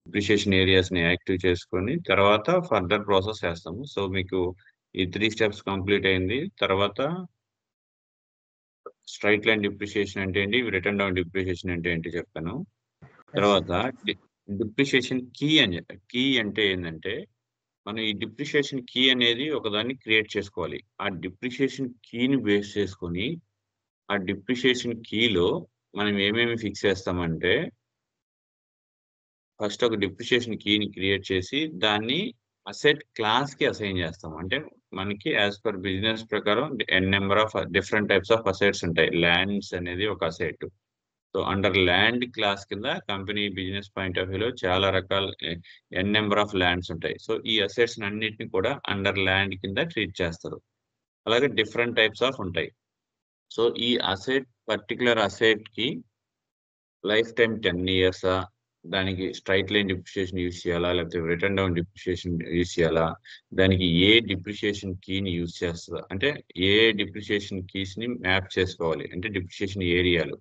Depreciation ఏరియాస్ని active చేసుకొని తర్వాత further process చేస్తాము. సో మీకు ఈ 3 స్టెప్స్ కంప్లీట్ అయింది. తర్వాత స్ట్రైట్ లైన్ డిప్రిషియేషన్ అంటే ఏంటి, రిటర్న్ డౌన్ డిప్రిషియేషన్ అంటే ఏంటి చెప్పాను. తర్వాత డిప్రిషియేషన్ కీ అంటే ఏంటంటే మనం ఈ డిప్రిషియేషన్ కీ అనేది ఒకదాన్ని క్రియేట్ చేసుకోవాలి. ఆ డిప్రిషియేషన్ కీని బేస్ చేసుకొని ఆ డిప్రిషియేషన్ కీలో మనం ఏమేమి ఫిక్స్ చేస్తామంటే ఫస్ట్ ఒక డిప్రిషియేషన్ కీని క్రియేట్ చేసి దాన్ని అసెట్ క్లాస్‌కి అసైన్ చేస్తాం. అంటే మనకి యాస్ పర్ బిజినెస్ ప్రకారం n number of different types of assets ఉంటాయి. ల్యాండ్స్ అనేది ఒక asset. So under land class కింద కంపెనీ బిజినెస్ పాయింట్ ఆఫ్ వ్యూలో చాలా రకాల ఎన్ నంబర్ ఆఫ్ ల్యాండ్స్ ఉంటాయి. సో ఈ అసెట్స్ అన్నిటిని కూడా అండర్ ల్యాండ్ కింద ట్రీట్ చేస్తారు. అలాగే డిఫరెంట్ టైప్స్ ఆఫ్ ఉంటాయి. సో ఈ పర్టిక్యులర్ అసెట్‌కి లైఫ్ టైమ్ 10 ఇయర్సా? దానికి స్ట్రెయిట్ లైన్ డిప్రిషియేషన్ యూజ్ చేయాలా? లేకపోతే రిటర్న్ డౌన్ డిప్రిషియేషన్ యూజ్ చేయాలా? దానికి ఏ డిప్రిషియేషన్ కీని యూజ్ చేస్తదా? అంటే ఏ డిప్రిషియేషన్ కీస్‌ని మ్యాప్ చేసుకోవాలి. అంటే డిప్రిషియేషన్ ఏరియాలు.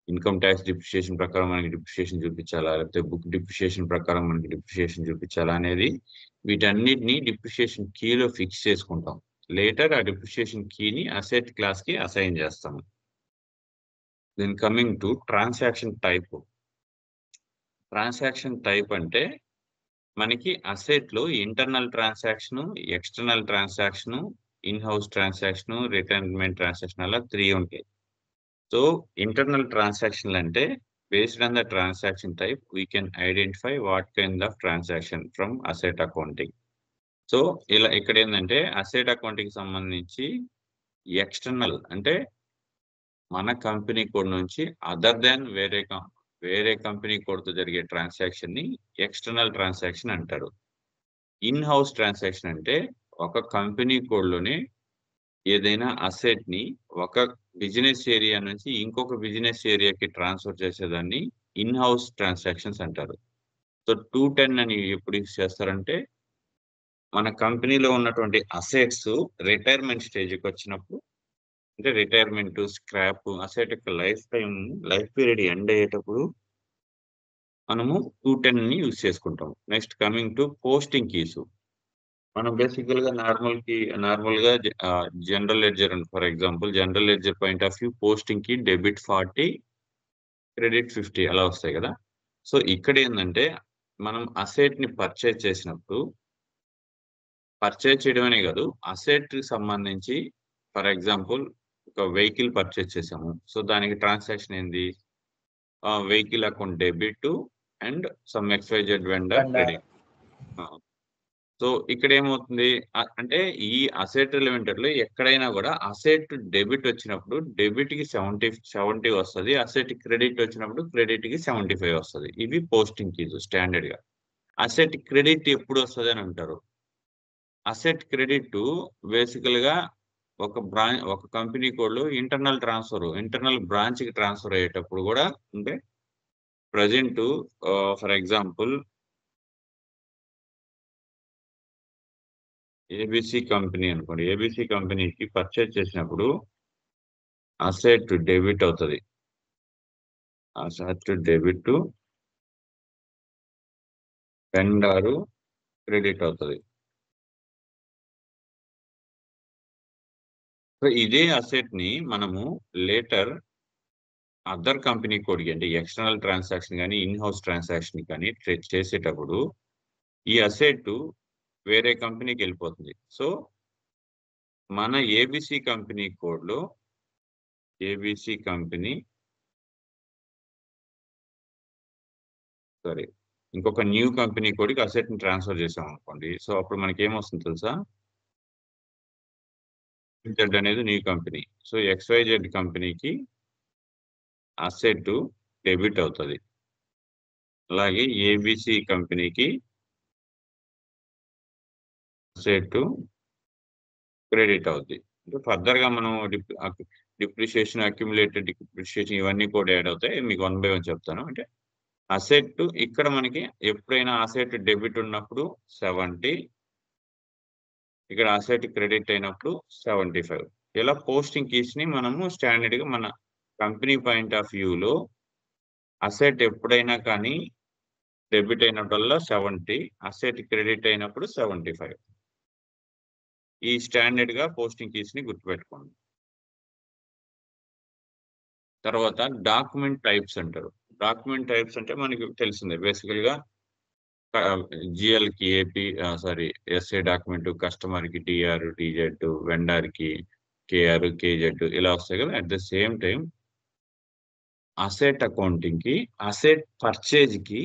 ఇన్‌కమ్ టాక్స్ డిప్రిషియేషన్ ప్రకారం మనకి డిప్రిషియేషన్ చూపించాలా? లేకపోతే బుక్ డిప్రిషియేషన్ ప్రకారం మనకి డిప్రిషియేషన్ చూపించాలా? అనేది వీటన్నిటిని డిప్రిషియేషన్ కీలో ఫిక్స్ చేసుకుంటాం. లేటర్ ఆ డిప్రిషియేషన్ కీని అసెట్ క్లాస్‌కి అసైన్ చేస్తాము. Then coming to transaction type. Transaction type అంటే మనకి అసెట్‌లో internal transaction, external transaction, in house transaction, retirement transaction అలా 3 ఉంటాయి. సో ఇంటర్నల్ ట్రాన్సాక్షన్‌లు అంటే based on the transaction type we can identify what kind of transaction from asset accounting. So ఇలా ఇక్కడేందంటే asset అకౌంటింగ్‌కి సంబంధించి ఎక్స్‌టర్నల్ అంటే మన కంపెనీ కోడ్ నుంచి అదర్ దాన్ వేరే కంపెనీ కోడ్‌తో జరిగే ట్రాన్సాక్షన్‌ని ఎక్స్‌టర్నల్ ట్రాన్సాక్షన్ అంటారు. ఇన్ హౌస్ ట్రాన్సాక్షన్ అంటే ఒక కంపెనీ కోడ్‌లోనే ఏదైనా అసెట్‌ని ఒక బిజినెస్ ఏరియా నుంచి ఇంకొక బిజినెస్ ఏరియాకి ట్రాన్స్‌ఫర్ చేసేదాన్ని ఇన్ హౌస్ ట్రాన్సాక్షన్స్ అంటారు. సో 210 అని ఎప్పుడు యూజ్ చేస్తారంటే మన కంపెనీలో ఉన్నటువంటి అసెట్స్ రిటైర్మెంట్ స్టేజ్‌కొచ్చినప్పుడు అంటే రిటైర్మెంట్, స్క్రాప్ అసెట్ యొక్క లైఫ్ పీరియడ్ ఎండ్ అయ్యేటప్పుడు మనము 210ని యూజ్ చేసుకుంటాం. Next coming to posting keys. మనం బేసికల్‌గా నార్మల్‌గా general ledger for example general ledger point of view పోస్టింగ్‌కి డెబిట్ 40, క్రెడిట్ 50 అలా వస్తాయి గదా! సో ఇక్కడేందంటే మనం అసెట్‌ని పర్చేజ్ చేయడమనే గాదు. అసెట్‌కి సంబంధించి ఫర్ ఎగ్జాంపుల్ ఒక వెహికల్ పర్చేజ్ చేసాము. సో దానికి ట్రాన్సాక్షన్ ఏంది? Vehicle account debit and some XYZ vendor credit. ఆ! సో ఇక్కడేమవుతుంది అంటే ఈ అసెట్ లిమిటెడ్‌లో ఎక్కడైనా గూడా అసెట్ డెబిట్ వచ్చినప్పుడు డెబిట్‌కి 70 వస్తది. అసెట్ క్రెడిట్ వచ్చినప్పుడు క్రెడిట్‌కి 75 వస్తది. ఇవి పోస్టింగ్ కీస్ స్టాండర్డ్‌గా. అసెట్ క్రెడిట్ ఎప్పుడు వస్తదని అంటారు. అసెట్ క్రెడిట్ బేసికల్‌గా ఒక కంపెనీ కోడ్‌లో ఇంటర్నల్ బ్రాంచ్‌కి ట్రాన్స్‌ఫర్ అయ్యేటప్పుడు గూడా అంటే present for example ABC company అనుకోండి. ఏబీసీ కంపెనీకి పర్చేజ్ చేసినప్పుడు అసెట్ డెబిట్ అవుతది. అసెట్ డెబిట్ వెండారు క్రెడిట్ అవుతది. సో ఇదే అసెట్‌ని మనము లేటర్ అదర్ కంపెనీ కోడ్‌కి అంటే ఎక్స్‌టర్నల్ ట్రాన్సాక్షన్ గాని, ఇన్ హౌస్ ట్రాన్సాక్షన్ కానీ చేసేటప్పుడు ఈ అసెట్ వేరే కంపెనీకెళ్ళిపోతుంది. సో మన ఏబీసీ కంపెనీ కోడ్‌లో ఏబీసీ కంపెనీ సారీ ఇంకొక న్యూ కంపెనీ కోడ్‌కి అసెట్‌ని ట్రాన్స్‌ఫర్ చేసామనుకోండి. సో అప్పుడు మనకేమొస్తుంది తెలుసా? జెడ్ అనేది న్యూ కంపెనీ. సో ఎక్స్‌వైజెడ్ కంపెనీకి అసెట్ డెబిట్ అవుతది. అలాగే ఏబీసీ కంపెనీకి అసెట్ క్రెడిట్ అవుద్ది. అంటే ఫర్దర్‌గా మనం డిప్రిషియేషన్, అక్యుములేటెడ్ డిప్రిషియేషన్ ఇవన్నీ కూడా యాడ్ అవుతాయి. మీకు వన్ బై వన్ చెప్తాను. అంటే అసెట్ ఇక్కడ మనకి ఎప్పుడైనా అసెట్ డెబిట్ ఉన్నప్పుడు 70, ఇక్కడ అసెట్ క్రెడిట్ అయినప్పుడు 75. ఇలా పోస్టింగ్ కీస్‌ని మనము స్టాండర్డ్‌గా మన కంపెనీ పాయింట్ ఆఫ్ వ్యూలో అసెట్ ఎప్పుడైనా కానీ డెబిట్ అయినప్పుడల్లా 70, అసెట్ క్రెడిట్ అయినప్పుడు 75. ఈ స్టాండర్డ్ గా పోస్టింగ్ కీస్ ని గుర్తుపెట్టుకోండి. తర్వాత డాక్యుమెంట్ టైప్స్ అంటారు. డాక్యుమెంట్ టైప్స్ అంటే మనకి తెలిసిందే బేసికల్ గా జిఎల్ కి AP sorry SA document, customer కి డిఆర్ డిజెడ్, వెండర్ కి కేఆర్ కేజెడ్ ఇలా వస్తాయి కదా. At the same time asset accounting కి అసెట్ పర్చేజ్ కి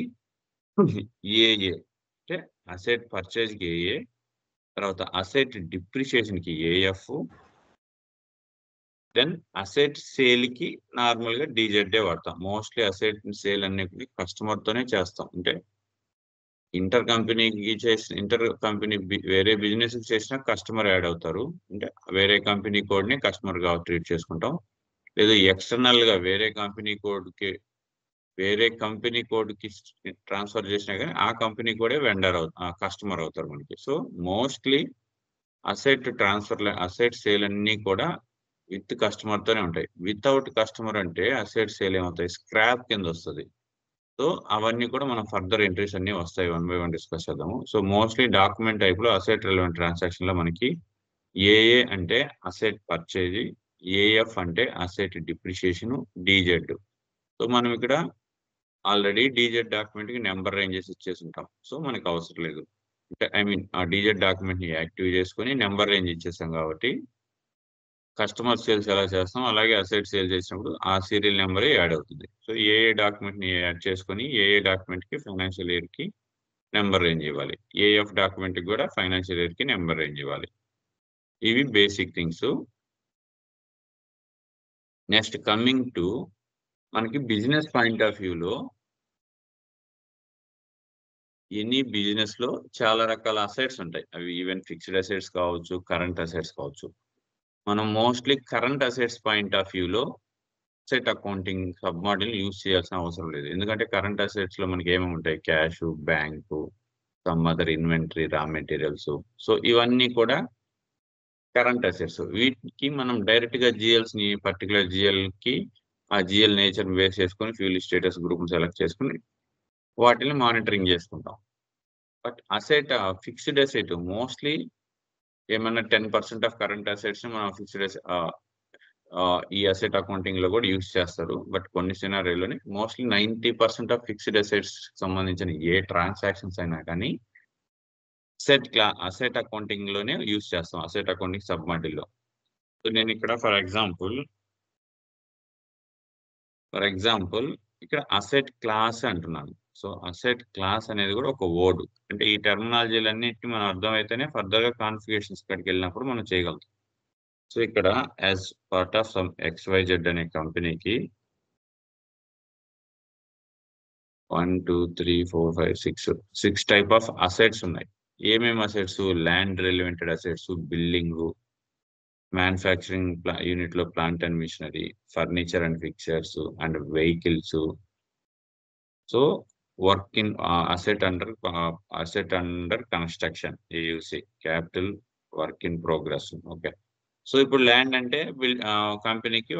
ఏఏ, అంటే అసెట్ పర్చేజ్ కి ఏఏ, తర్వాత అసెట్ డిప్రిషియేషన్ కి ఏఎఫ్, దెన్ అసెట్ సేల్ కి నార్మల్ గా డీజెడ్డే వాడతాం. మోస్ట్లీ అసెట్ సేల్ అన్ని కస్టమర్ తోనే చేస్తాం. అంటే ఇంటర్ కంపెనీ వేరే బిజినెస్ చేసినా కస్టమర్ యాడ్ అవుతారు. అంటే వేరే కంపెనీ కోడ్ ని కస్టమర్ గా ట్రీట్ చేసుకుంటాం. లేదా ఎక్స్టర్నల్ గా వేరే కంపెనీ కోడ్ కి ట్రాన్స్ఫర్ చేసినా కానీ ఆ కంపెనీ కూడా వెండర్ కస్టమర్ అవుతారు మనకి. సో మోస్ట్లీ అసెట్ సేల్ అన్ని కూడా విత్ కస్టమర్ తోనే ఉంటాయి. వితౌట్ కస్టమర్ అంటే అసెట్ సేల్ ఏమవుతాయి, స్క్రాప్ కింద వస్తుంది. సో అవన్నీ కూడా మనం ఫర్దర్ ఎంట్రీస్ అన్ని వస్తాయి, 1 by 1 డిస్కస్ చేద్దాము. సో మోస్ట్లీ డాక్యుమెంట్ టైప్ లో అసెట్ రిలవెంట్ ట్రాన్సాక్షన్ లో మనకి ఏఏ అంటే అసెట్ పర్చేజ్, ఏఎఫ్ అంటే అసెట్ డిప్రిషియేషన్, డీజెడ్. సో మనం ఇక్కడ ఆల్రెడీ డీజెడ్ డాక్యుమెంట్ కి నెంబర్ రేంజెస్ ఇచ్చేసి ఉంటాం. సో మనకి అవసరం లేదు. అంటే ఐ మీన్ ఆ డీజెడ్ డాక్యుమెంట్ ని యాక్టివ్ చేసుకుని నెంబర్ రేంజ్ ఇచ్చేసాం కాబట్టి కస్టమర్ సేల్స్ ఎలా చేస్తాం అలాగే అసెట్ సేల్ చేసినప్పుడు ఆ సీరియల్ నెంబరే యాడ్ అవుతుంది. సో ఏ డాక్యుమెంట్ ని యాడ్ చేసుకుని ఏ డాక్యుమెంట్ కి ఫైనాన్షియల్ ఇయర్ కి నెంబర్ రేంజ్ ఇవ్వాలి, ఏఎఫ్ డాక్యుమెంట్ కి కూడా ఫైనాన్షియల్ ఇయర్ కి నెంబర్ రేంజ్ ఇవ్వాలి. ఇవి basic things. Next coming to మనకి బిజినెస్ పాయింట్ ఆఫ్ వ్యూలో ఎనీ బిజినెస్ లో చాలా రకాల అసెట్స్ ఉంటాయి. అవి ఈవెన్ ఫిక్స్డ్ అసెట్స్ కావచ్చు, కరెంట్ అసెట్స్ కావచ్చు. మనం mostly current assets point of వ్యూలో asset accounting sub model use చేయాల్సిన అవసరం లేదు. ఎందుకంటే కరెంట్ అసెట్స్ లో మనకి ఏమేమి ఉంటాయి, cash, bank, some other inventory, రా మెటీరియల్స్. సో ఇవన్నీ కూడా కరెంట్ అసెట్స్. వీటికి మనం డైరెక్ట్ గా జిఎల్స్ ని పర్టికులర్ జిఎల్ కి ఆ జిఎల్ నేచర్ బేస్ చేసుకుని ఫ్యూల్ స్టేటస్ గ్రూప్ సెలెక్ట్ చేసుకుని వాటిని మానిటరింగ్ చేసుకుంటాం. But asset fixed asset mostly ఏమన్నా 10% ఆఫ్ కరెంట్ అసెట్స్ మనం ఫిక్స్డ్ ఈ అసెట్ అకౌంటింగ్ లో కూడా యూజ్ చేస్తారు. బట్ కొన్ని సినారియోలోని మోస్ట్లీ 90% ఆఫ్ ఫిక్స్డ్ అసెట్స్ సంబంధించిన ఏ ట్రాన్సాక్షన్స్ అయినా కానీ అసెట్ అకౌంటింగ్ లోనే యూజ్ చేస్తాం, అసెట్ అకౌంటింగ్ సబ్ మాడ్యూల్లో. సో నేను ఇక్కడ ఫర్ ఎగ్జాంపుల్ ఇక్కడ అసెట్ క్లాస్ అంటున్నాను. సో అసెట్ క్లాస్ అనేది కూడా ఒక వర్డ్. అంటే ఈ టెర్మినాలజీలన్నింటినీ మనం అర్థమైతేనే ఫర్దర్ గా కాన్ఫిగరేషన్స్ కాడికి వెళ్ళినప్పుడు మనం చేయగలుగుతాం. సో ఇక్కడ as part of some XYZ అనే కంపెనీకి 1 2 3 4 5 6 టైప్ ఆఫ్ అసెట్స్ ఉన్నాయి. ఏమేమి assets, land related assets, building, manufacturing unit లో plant and machinery, furniture and fixtures and vehicles. So work in asset under construction, AUC, capital work in progress. Okay. So ఇప్పుడు land అంటే కంపెనీకి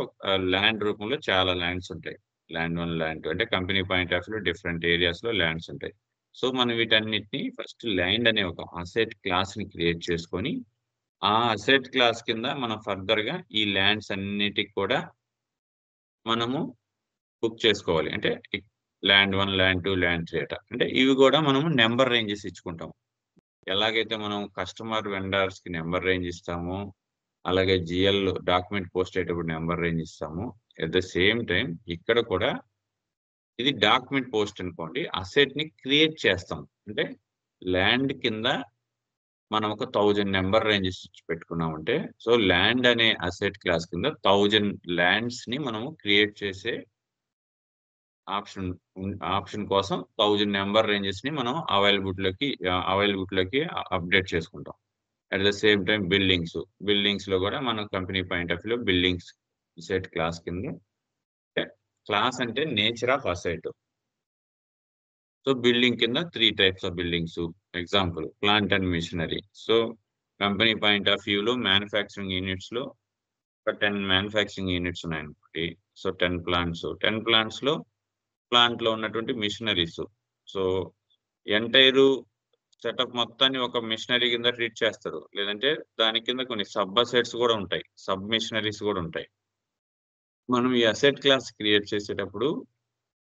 land రూపంలో చాలా lands ఉంటాయి. Land 1, land 2 అంటే company point of view different areas లో lands ఉంటాయి. So మనం వీటన్నిటిని ఫస్ట్ ల్యాండ్ అనే ఒక అసెట్ క్లాస్ ని క్రియేట్ చేసుకొని ఆ అసెట్ క్లాస్ కింద మనం ఫర్దర్ గా ఈ ల్యాండ్స్ అన్నిటికి కూడా మనము బుక్ చేసుకోవాలి. అంటే ల్యాండ్ 1, ల్యాండ్ 2, ల్యాండ్ 3 అంటే ఇవి కూడా మనము నెంబర్ రేంజెస్ ఇచ్చుకుంటాం. ఎలాగైతే మనం కస్టమర్ వెండర్స్ కి నెంబర్ రేంజ్ ఇస్తామో అలాగే జిఎల్ డాక్యుమెంట్ పోస్ట్ అయ్యేటప్పుడు నెంబర్ రేంజ్ ఇస్తాము. అట్ ద సేమ్ టైం ఇక్కడ కూడా ఇది డాక్యుమెంట్ పోస్ట్ అనుకోండి, అసెట్ ని క్రియేట్ చేస్తాం. అంటే ల్యాండ్ కింద మనం ఒక 1000 నెంబర్ రేంజెస్ ఇచ్చి పెట్టుకున్నామంటే సో ల్యాండ్ అనే అసెట్ క్లాస్ కింద 1000 ల్యాండ్స్ ని మనము క్రియేట్ చేసే ఆప్షన్ కోసం 1000 నెంబర్ రేంజెస్ ని మనం అవైలబిలిటీలోకి అప్డేట్ చేసుకుంటాం. At the same time buildings లో కూడా మన company point of view buildings asset class కింద. క్లాస్ అంటే nature of asset. So building కింద 3 types of buildings. Example plant and machinery. So company point of వ్యూలో మ్యానుఫ్యాక్చరింగ్ యూనిట్స్ లో 10 manufacturing units ఉన్నాయనుకోండి. So 10 plants లో ప్లాంట్ లో ఉన్నటువంటి machineries. So entire setup మొత్తాన్ని ఒక మిషనరీ కింద ట్రీట్ చేస్తారు. లేదంటే దాని కింద కొన్ని సబ్ అసెట్స్ కూడా ఉంటాయి. సబ్ మిషనరీస్ కూడా ఉంటాయి. మనం ఈ అసెట్ క్లాస్ క్రియేట్ చేసేటప్పుడు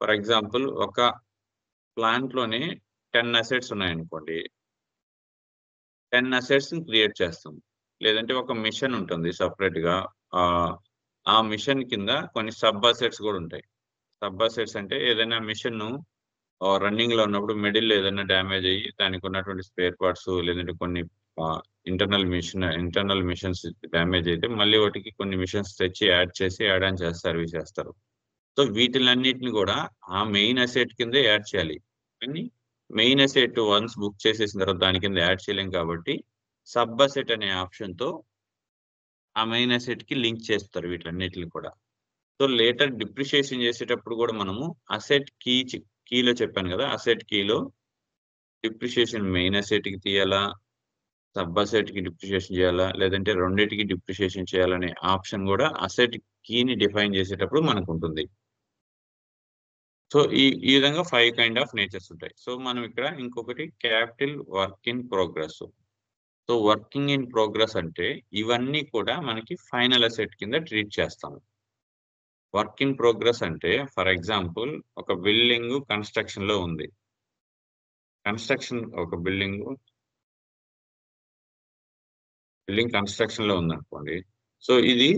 ఫర్ ఎగ్జాంపుల్ ఒక ప్లాంట్‌లోనే 10 అసెట్స్ ఉన్నాయనుకోండి. 10 అసెట్స్‌ని క్రియేట్ చేస్తాం. లేదంటే ఒక మిషన్ ఉంటుంది సెపరేట్‌గా. ఆ మిషన్ కింద కొన్ని సబ్ అసెట్స్ కూడా ఉంటాయి. సబ్ అసెట్స్ అంటే ఏదైనా మిషన్‌ను రన్నింగ్‌లో ఉన్నప్పుడు మిడిల్‌లో ఏదైనా డ్యామేజ్ అయ్యి దానికి ఉన్నటువంటి స్పేర్ పార్ట్స్ లేదంటే కొన్ని ఆహ్, ఇంటర్నల్ మిషన్స్ డ్యామేజ్ అయితే మళ్ళీ వాటికి కొన్ని మిషన్స్ తెచ్చి యాడ్ ఆన్ చేసి సర్వీస్ చేస్తారు. సో వీటిలన్నిటిని కూడా ఆ మెయిన్ అసెట్ కిందే యాడ్ చేయాలి. కానీ మెయిన్ అసెట్ వన్స్ బుక్ చేసేసిన తర్వాత దాని కింద యాడ్ చేయలేం కాబట్టి సబ్ అసెట్ అనే ఆప్షన్‌తో ఆ మెయిన్ అసెట్‌కి లింక్ చేస్తారు వీటన్నిటిని కూడా. సో లేటర్ డిప్రిషియేషన్ చేసేటప్పుడు కూడా మనము అసెట్ కీలో చెప్పాను కదా! అసెట్ కీలో డిప్రిషియేషన్ మెయిన్ అసెట్‌కి తీయాలా? సబ్ అసెట్‌కి డిప్రిషియేషన్ చేయాలా? లేదంటే రెండిటికి డిప్రిషియేషన్ చేయాలనే ఆప్షన్ కూడా అసెట్ కీని డిఫైన్ చేసేటప్పుడు మనకుంటుంది. సో ఈ విధంగా 5 కైండ్ ఆఫ్ నేచర్స్ ఉంటాయి. సో మనం ఇక్కడ ఇంకొకటి capital work in progress. So working in progress అంటే ఇవన్నీ కూడా మనకి ఫైనల్ అసెట్ కింద ట్రీట్ చేస్తాము. వర్క్ ఇన్ ప్రోగ్రెస్ అంటే ఫర్ ఎగ్జాంపుల్ ఒక కన్‌స్ట్రక్షన్‌లో ఉంది. ఒక బిల్డింగ్ కన్‌స్ట్రక్షన్‌లో ఉందనుకోండి. సో ఇది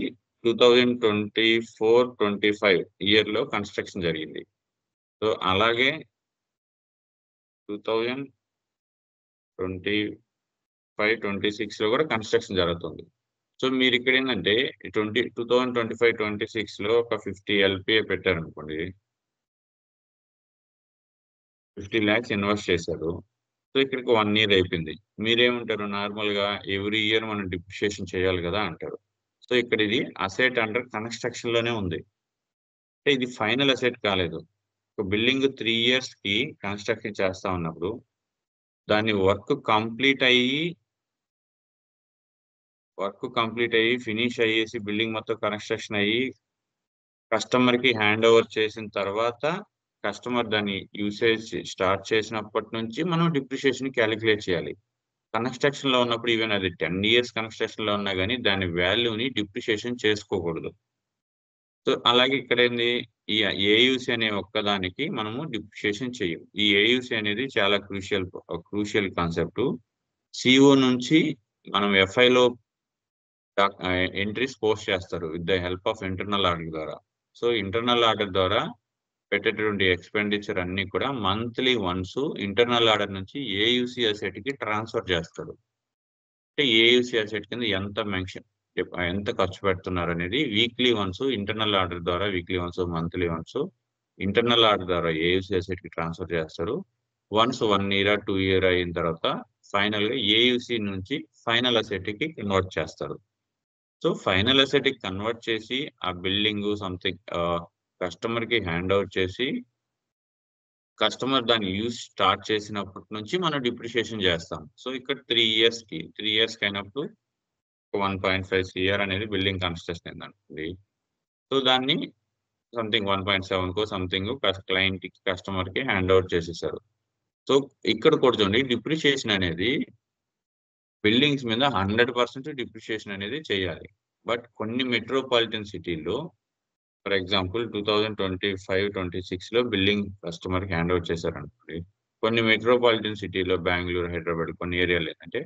2024, 25 ఇయర్‌లో కన్‌స్ట్రక్షన్ జరిగింది. సో అలాగే 2025, 26లో కూడా కన్‌స్ట్రక్షన్ జరుగుతుంది. సో మీరిక్కడేందంటే 2025, 26లో ఒక 50 ఎల్‌పిఏ పెట్టారనుకోండి. 50 లాక్స్ ఇన్వెస్ట్ చేశారు. సో ఇక్కడికి 1 ఇయర్ అయిపోయింది. మీరేమంటారు నార్మల్‌గా ఎవ్రీ ఇయర్ మనం డిప్రిషియేషన్ చేయాలి గదా! అంటారు. సో ఇక్కడ ఇది అసెట్ అండర్ కన్‌స్ట్రక్షన్‌లోనే ఉంది. అంటే ఇది ఫైనల్ అసెట్ కాలేదు. ఒక బిల్డింగ్ 3 ఇయర్స్‌కి కన్‌స్ట్రక్షన్ చేస్తా ఉన్నప్పుడు దాని వర్క్ కంప్లీట్ అయ్యి ఫినిష్ అయ్యేసి బిల్డింగ్ మొత్తం కన్‌స్ట్రక్షన్ అయ్యి కస్టమర్‌కి హ్యాండ్ ఓవర్ చేసిన తర్వాత కస్టమర్ దాని యూసేజ్ స్టార్ట్ చేసినప్పటి నుంచి మనం డిప్రిషియేషన్ క్యాలిక్యులేట్ చేయాలి. కన్‌స్ట్రక్షన్‌లో ఉన్నప్పుడు ఈవెన్ అది 10 ఇయర్స్ కన్‌స్ట్రక్షన్‌లో ఉన్నా గాని దాని వాల్యూని డిప్రిషియేషన్ చేసుకోకూడదు. సో, అలాగే ఇక్కడేంది ఈ ఏయూసీ అనే ఒక్కదానికి మనము డిప్రిషియేషన్ చెయ్యం. ఈ ఏయూసీ అనేది చాలా క్రూషియల్ కాన్సెప్టు. సీఓ నుంచి మనం ఎఫ్ఐలో ఎంట్రీస్ పోస్ట్ చేస్తారు with the help of internal audit ద్వారా. సో, ఇంటర్నల్ ఆడిట్ ద్వారా పెట్టేటువంటి ఎక్స్‌పెండిచర్ అన్నీ కూడా మంత్లీ వన్స్ ఇంటర్నల్ ఆడిట్ నుంచి ఏయూసీ అసెట్‌కి ట్రాన్స్‌ఫర్ చేస్తాడు. అంటే ఏయూసీ అసెట్ కింద ఎంత ఖర్చు పెడుతున్నారనేది weekly once, monthly once internal order ద్వారా ఏయూసీ అసెట్‌కి ట్రాన్స్‌ఫర్ చేస్తారు. వన్స్ 1 ఇయర్, 2 ఇయర్ అయిన తర్వాత ఫైనల్‌గా ఏయూసీ నుంచి ఫైనల్ అసెట్‌కి కన్వర్ట్ చేస్తారు. సో, ఫైనల్ అసెట్‌కి కన్వర్ట్ చేసి ఆ బిల్డింగు కస్టమర్‌కి హ్యాండ్ ఓవర్ చేసి కస్టమర్ దాని యూజ్ స్టార్ట్ చేసినప్పటి నుంచి మనం డిప్రిషియేషన్ చేస్తాం. సో, ఇక్కడ 3 ఇయర్స్‌కి అయినప్పుడు 1.5 సీఆర్ అనేది బిల్డింగ్ కన్‌స్ట్రక్షన్ అయిందనుకోండి. సో, దాన్ని సంథింగ్ 1.7కో సంథింగ్ కస్టమర్‌కి హ్యాండ్ ఓవర్ చేసేసారు. సో, ఇక్కడ కూడా చూడండి డిప్రిషియేషన్ అనేది బిల్డింగ్స్ మీద 100% డిప్రిషియేషన్ అనేది చేయాలి. బట్ కొన్ని మెట్రోపాలిటన్ సిటీ‌ల్లో ఫర్ ఎగ్జాంపుల్ 2025, 26లో బిల్డింగ్ కస్టమర్‌కి హ్యాండ్ ఓవర్ చేశారనుకోండి. కొన్ని మెట్రోపాలిటన్ సిటీ‌లో బెంగుళూరు, హైదరాబాద్ కొన్ని ఏరియాలో ఏంటంటే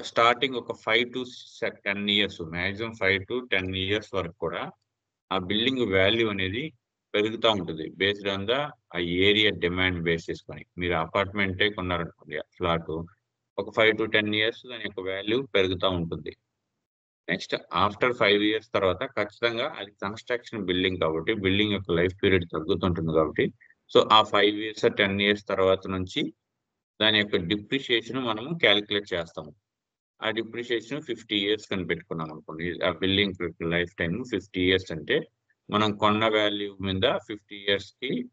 స్టార్టింగ్ ఒక 5-10 ఇయర్స్ మాక్సిమం 5-10 ఇయర్స్ వరకు కూడా ఆ బిల్డింగ్ వాల్యూ అనేది పెరుగుతా ఉంటది. బేస్డ్ ఆన్ ఆ ఏరియా డిమాండ్ బేస్ చేసుకొని. మీరు అపార్ట్‌మెంటే కొన్నారనుకోండి ఫ్లాటు. ఒక 5-10 ఇయర్స్ దాని యొక్క వాల్యూ పెరుగుతా ఉంటుంది. నెక్స్ట్ ఆఫ్టర్ 5 ఇయర్స్ తర్వాత ఖచ్చితంగా అది కన్‌స్ట్రక్షన్ బిల్డింగ్ కాబట్టి బిల్డింగ్ యొక్క లైఫ్ పీరియడ్ తగ్గుతుంటుంది కాబట్టి సో, ఆ 5 ఇయర్స్, 10 ఇయర్స్ తర్వాత నుంచి దాని యొక్క డిప్రిషియేషన్ మనము కాలిక్యులేట్ చేస్తాము. ఆ డిప్రిషియేషన్ 50 ఇయర్స్ అని పెట్టుకున్నామనుకోండి. ఆ బిల్డింగ్ లైఫ్ టైమ్ 50 ఇయర్స్ అంటే, మనం కొన్న వాల్యూ మీద 50 ఇయర్స్‌కి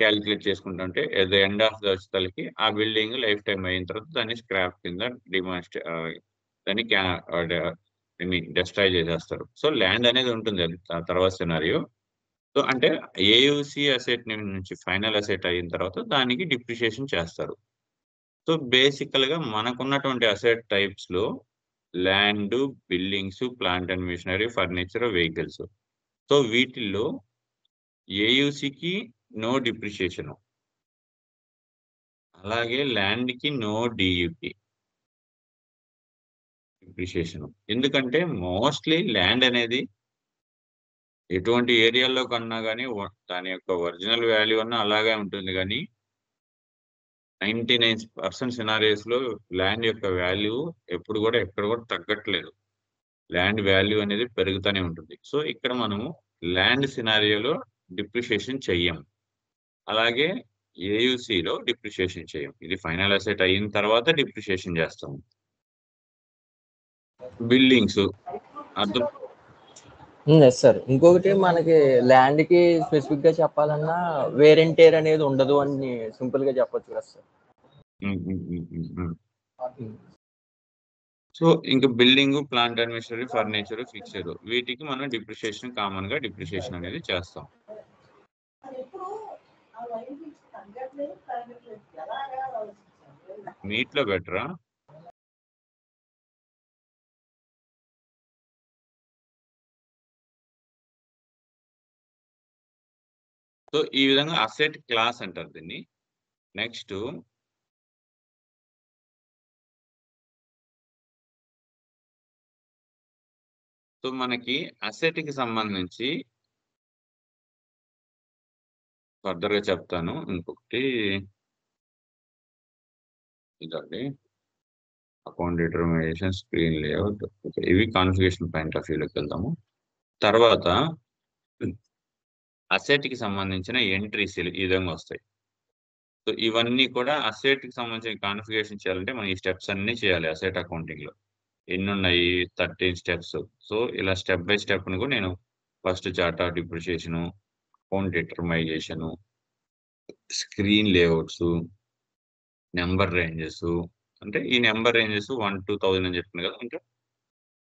కాలిక్యులేట్ చేసుకుంటుంటే ఎట్ ద ఎండ్ ఆఫ్ వచ్చేసరికి ఆ బిల్డింగ్ లైఫ్ టైమ్ అయిన తర్వాత దాన్ని స్క్రాప్ కింద దాన్ని ఐ మీన్ డెస్ట్రాయ్ చేసేస్తారు. సో, ల్యాండ్ అనేది ఉంటుంది అది తర్వాత సినారియో. సో, సో, అంటే ఏయూసీ అసెట్ నుంచి ఫైనల్ అసెట్ అయిన తర్వాత దానికి డిప్రిషియేషన్ చేస్తారు. సో, బేసికల్‌గా మనకున్నటువంటి అసెట్ టైప్స్‌లో land, buildings, plant and machinery, furniture, vehicles. So, వీటిల్లో ఏయూసీకి నో డిప్రిషియేషను. అలాగే ల్యాండ్‌కి నో డీయూటీ డిప్రిషియేషను. ఎందుకంటే మోస్ట్‌లీ ల్యాండ్ అనేది ఎటువంటి ఏరియాలో కన్నా గాని దాని యొక్క ఒరిజినల్ వాల్యూ అన్నా అలాగే ఉంటుంది గానీ 99% సినారియోస్‌లో ల్యాండ్ యొక్క వాల్యూ ఎప్పుడు గూడా ఎక్కడ గూడా తగ్గట్లేదు. ల్యాండ్ వాల్యూ అనేది పెరుగుతానే ఉంటుంది. సో, ఇక్కడ మనము ల్యాండ్ సినారియోలో డిప్రిషియేషన్ చెయ్యం. అలాగే ఏయూసీలో డిప్రిషియేషన్ చేయం. ఇది ఫైనల్ అసెట్ అయిన తర్వాత డిప్రిషియేషన్ జేస్తాము. బిల్డింగ్స్ అర్థం యెస్ సార్. ఇంకొకటి మనకి ల్యాండ్‌కి స్పెసిఫిక్‌గా చెప్పాలన్నా వేర్ అండ్ టేర్ అనేది ఉండదు అని సింపుల్‌గా చెప్పొచ్చు కదా సార్. హ్మ్. హ్మ్. హ్మ్. హ్మ్. హ్మ్. హ్మ్. సో, ఇంక building, plant and machinery, furniture, fixture వీటికి మనం డిప్రిషియేషన్ కామన్‌గా డిప్రిషియేషన్ అనేది చేస్తాం. మీట్‌లో బెటరా? సో, ఈ విధంగా అసెట్ క్లాస్ అంటారు దీన్ని. నెక్స్టు సో, మనకి అసెట్‌కి సంబంధించి ఫర్దర్‌గా చెప్తాను. ఇంకొకటి ఇదండి. Account determination, screen layout. Okay. ఇవి కాన్ఫిగరేషన్ పాయింట్ ఆఫ్ వ్యూలోకెళ్దాము. తర్వాత అసెట్‌కి సంబంధించిన ఎంట్రీస్ ఈ విధంగా వస్తాయి. సో, ఇవన్నీ కూడా అసెట్‌కి సంబంధించిన కాన్ఫిగరేషన్ చేయాలంటే మనం ఈ స్టెప్స్ అన్నీ చేయాలి అసెట్ అకౌంటింగ్‌లో. ఎన్నున్నాయి? 13 స్టెప్స్. సో, ఇలా స్టెప్ బై స్టెప్‌ని కూడా నేను first chart of depreciation, account determination, screen layouts, number ranges అంటే ఈ నంబర్ రేంజెస్ 1-1000 అని చెప్పాను కదా! అంటే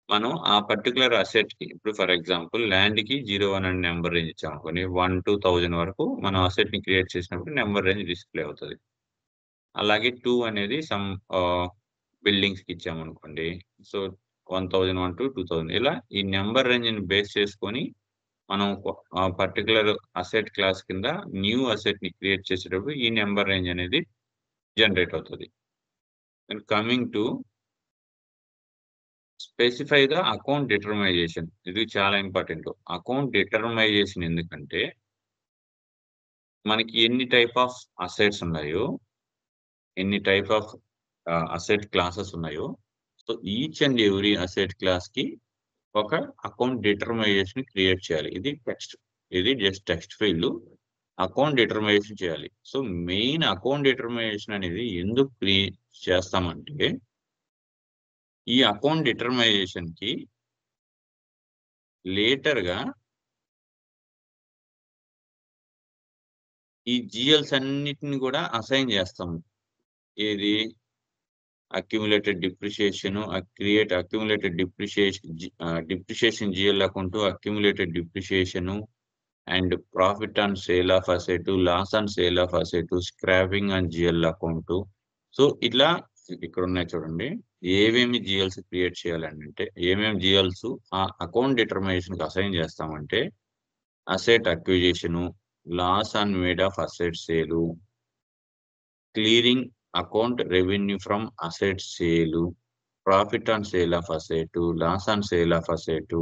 మనం ఆ పర్టిక్యులర్ అసెట్‌కి ఇప్పుడు ఫర్ ఎగ్జాంపుల్ ల్యాండ్‌కి 01 అని నంబర్ రేంజ్ ఇచ్చామనుకోండి 1-1000 వరకు మనం అసెట్‌ని క్రియేట్ చేసినప్పుడు నంబర్ రేంజ్ డిస్‌ప్లే అవుతది. అలాగే 2 అనేది బిల్డింగ్స్‌కి ఇచ్చామనుకోండి. సో, 1001-2000 ఇలా ఈ నంబర్ రేంజ్‌ని బేస్ చేసుకొని మనం ఆ పర్టిక్యులర్ అసెట్ క్లాస్ కింద న్యూ అసెట్‌ని క్రియేట్ చేసేటప్పుడు ఈ నంబర్ రేంజ్ అనేది జనరేట్ అవుతది. And coming to specify the account determination. ఇది చాలా ఇంపార్టెంట్. అకౌంట్ డిటర్మైజేషన్ ఎందుకంటే, మనకి ఎన్ని టైప్ ఆఫ్ అసెట్స్ ఉన్నాయో, ఎన్ని టైప్ ఆఫ్ అసెట్ క్లాసెస్ ఉన్నాయో, so each and every asset క్లాస్‌కి ఒక అకౌంట్ డిటర్మైజేషన్ క్రియేట్ చేయాలి. ఇది జస్ట్ టెక్స్ట్ ఫైలు. అకౌంట్ డిటర్మైజేషన్ చేయాలి. సో, మెయిన్ అకౌంట్ డిటర్మైజేషన్ అనేది ఎందుకు చేస్తామంటే, ఈ అకౌంట్ డిటర్మైజేషన్‌కి లేటర్‌గా ఈ జీఎల్స్ అన్నిటిని కూడా అసైన్ చేస్తాము. ఏది? Accumulated depreciation, create accumulated depreciation GL account, accumulated depreciation and profit on sale of asset, loss on sale of asset, scrapping on GL account. So, ఇట్లా ఇక్కడున్నాయి చూడండి. ఏవేమి జీఎల్స్ క్రియేట్ చేయాలనంటే, ఏమేమి జీఎల్స్ ఆ అకౌంట్ డిటర్మినేషన్‌కి అసైన్ చేస్తామంటే, asset acquisition, loss on made of asset sale, clearing account revenue from asset sale, profit on sale of asset, loss on sale of asset,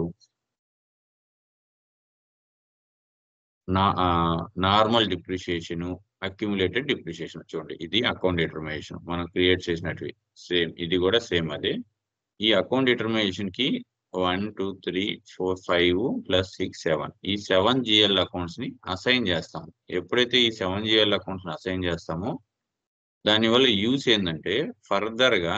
normal depreciation, accumulated depreciation చూడండి. ఇది account determination. మనం create చేసినటివి. Same ఇది కూడా same అదే. ఈ account డిటర్మినేషన్‌కి 1, 2, 3, 4, 5 plus 6, 7 ఈ 7 GL అకౌంట్స్‌ని assign చేస్తాం. ఎప్పుడైతే ఈ 7 జీఎల్ అకౌంట్స్‌ని అసైన్ చేస్తామో, దానివల్ల యూజ్ ఏందంటే ఫర్దర్‌గా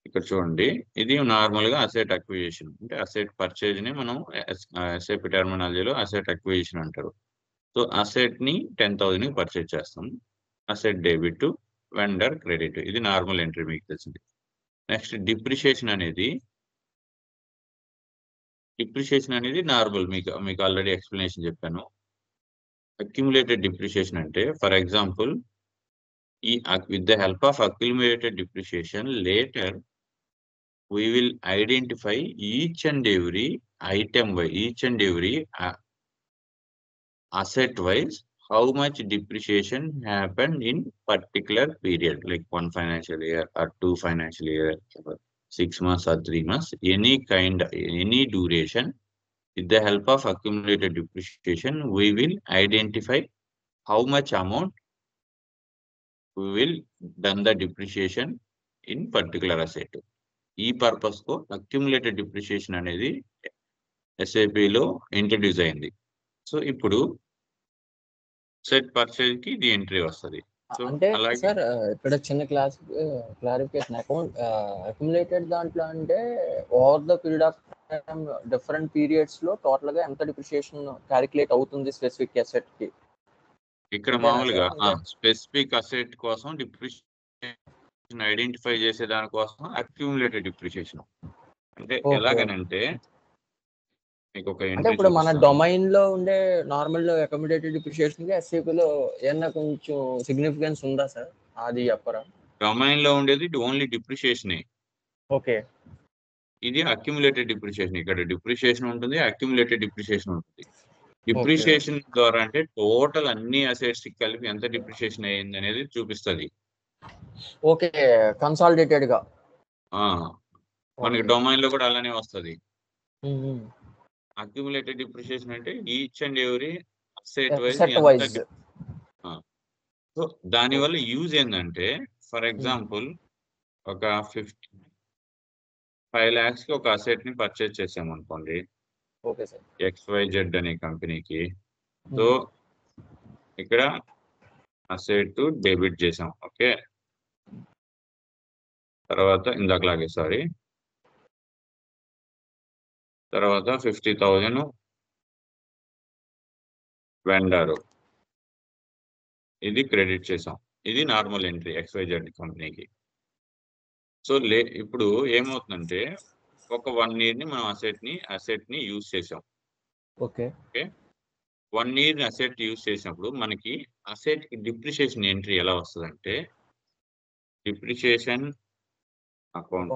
ఇక్కడ చూడండి. ఇది నార్మల్‌గా అసెట్ అక్విజిషన్. అంటే అసెట్ పర్చేజ్‌ని మనం ఎస్ఏపీ టెర్మినాలజీలో అసెట్ అక్విజిషన్ అంటారు. సో, అసెట్‌ని 10,000కి పర్చేజ్ చేస్తాం. Asset debit, vendor credit. ఇది నార్మల్ ఎంట్రీ మీకు తెలిసింది. నెక్స్ట్ డిప్రిషియేషన్ అనేది డిప్రిషియేషన్ అనేది నార్మల్, మీకు ఆల్రెడీ ఎక్స్ప్లెనేషన్ చెప్పాను. అక్యుములేటెడ్ డిప్రిషియేషన్ అంటే for example with the help of accumulated depreciation later we will identify each and every item by each and every asset wise how much depreciation happened in particular period, like 1 financial year or 2 financial year, 6 months or 3 months, any duration. With the help of accumulated depreciation we will identify how much amount we will done the depreciation in particular asset. ఈ purpose కు accumulated depreciation అనేది SAP లో introduce అయింది. So ఇప్పుడు set purchase కి ఇది entry వస్తుంది. So అంటే అలాగే సార్ ఇక్కడ చిన్న క్లారిఫికేషన్, అక్యుములేటెడ్ దాంట్లో అంటే over the period of time different periods లో టోటల్ గా ఎంత డిప్రిషియేషన్ క్యాలిక్యులేట్ అవుతుంది స్పెసిఫిక్ అసెట్ కి? ఇక్కడ మామూలుగా స్పెసిఫిక్ అసెట్ కోసం డిప్రిషియేషన్ ఐడెంటిఫై చేసే దానికోసం అక్యుములేటెడ్ డిప్రిషియేషన్ అంటే ఎలాగనంటే మీకు ఒక అంటే ఇప్పుడు మన డొమైన్ లో ఉండే నార్మల్ అకామిడేటెడ్ డిప్రిషియేషన్ కి SAP లో ఏమన్నా కొంచెం సిగ్నిఫికెన్స్ ఉందా సార్? అది చెప్పరా? డొమైన్ లో ఉండేది ఓన్లీ డిప్రిషియేషన్. ఓకే, ఇది అక్యుములేటెడ్ డిప్రిషియేషన్. ఇక్కడ డిప్రిషియేషన్ ఉంటుంది, అక్యుములేటెడ్ డిప్రిషియేషన్ ఉంటుంది. డిప్రిషియేషన్ ద్వారా అంటే టోటల్ అన్ని అసెట్స్ కలిపి ఎంత డిప్రిషియేషన్ అయ్యింది అనేది చూపిస్తుంది. ఓకే, కన్సాలిడేటెడ్ గా మనకి డొమైన్ లో కూడా అలానే వస్తుంది. అక్యుములేటెడ్ డిప్రిషియేషన్ అంటే each and every asset wise. So దానివల్ల యూజ్ ఏంటంటే ఫర్ ఎగ్జాంపుల్ ఒక 5 lakhs కి ఒక అసెట్ ని పర్చేజ్ చేసాం అనుకోండి XYZ అనే కంపెనీకి. సో ఇక్కడ అసెట్ డెబిట్ చేసాం. ఓకే, తర్వాత ఇందాకలాగే తర్వాత 50,000 వెండర్, ఇది క్రెడిట్ చేసాం. ఇది నార్మల్ ఎంట్రీ XYZ కంపెనీకి. సో ఇప్పుడు ఏమవుతుందంటే ఒక 1 year ని మనం అసెట్ ని యూజ్ చేసాం. ఓకే, 1 year అసెట్ యూజ్ చేసినప్పుడు మనకి అసెట్ కి డిప్రిషియేషన్ ఎంట్రీ ఎలా వస్తుంది అంటే depreciation account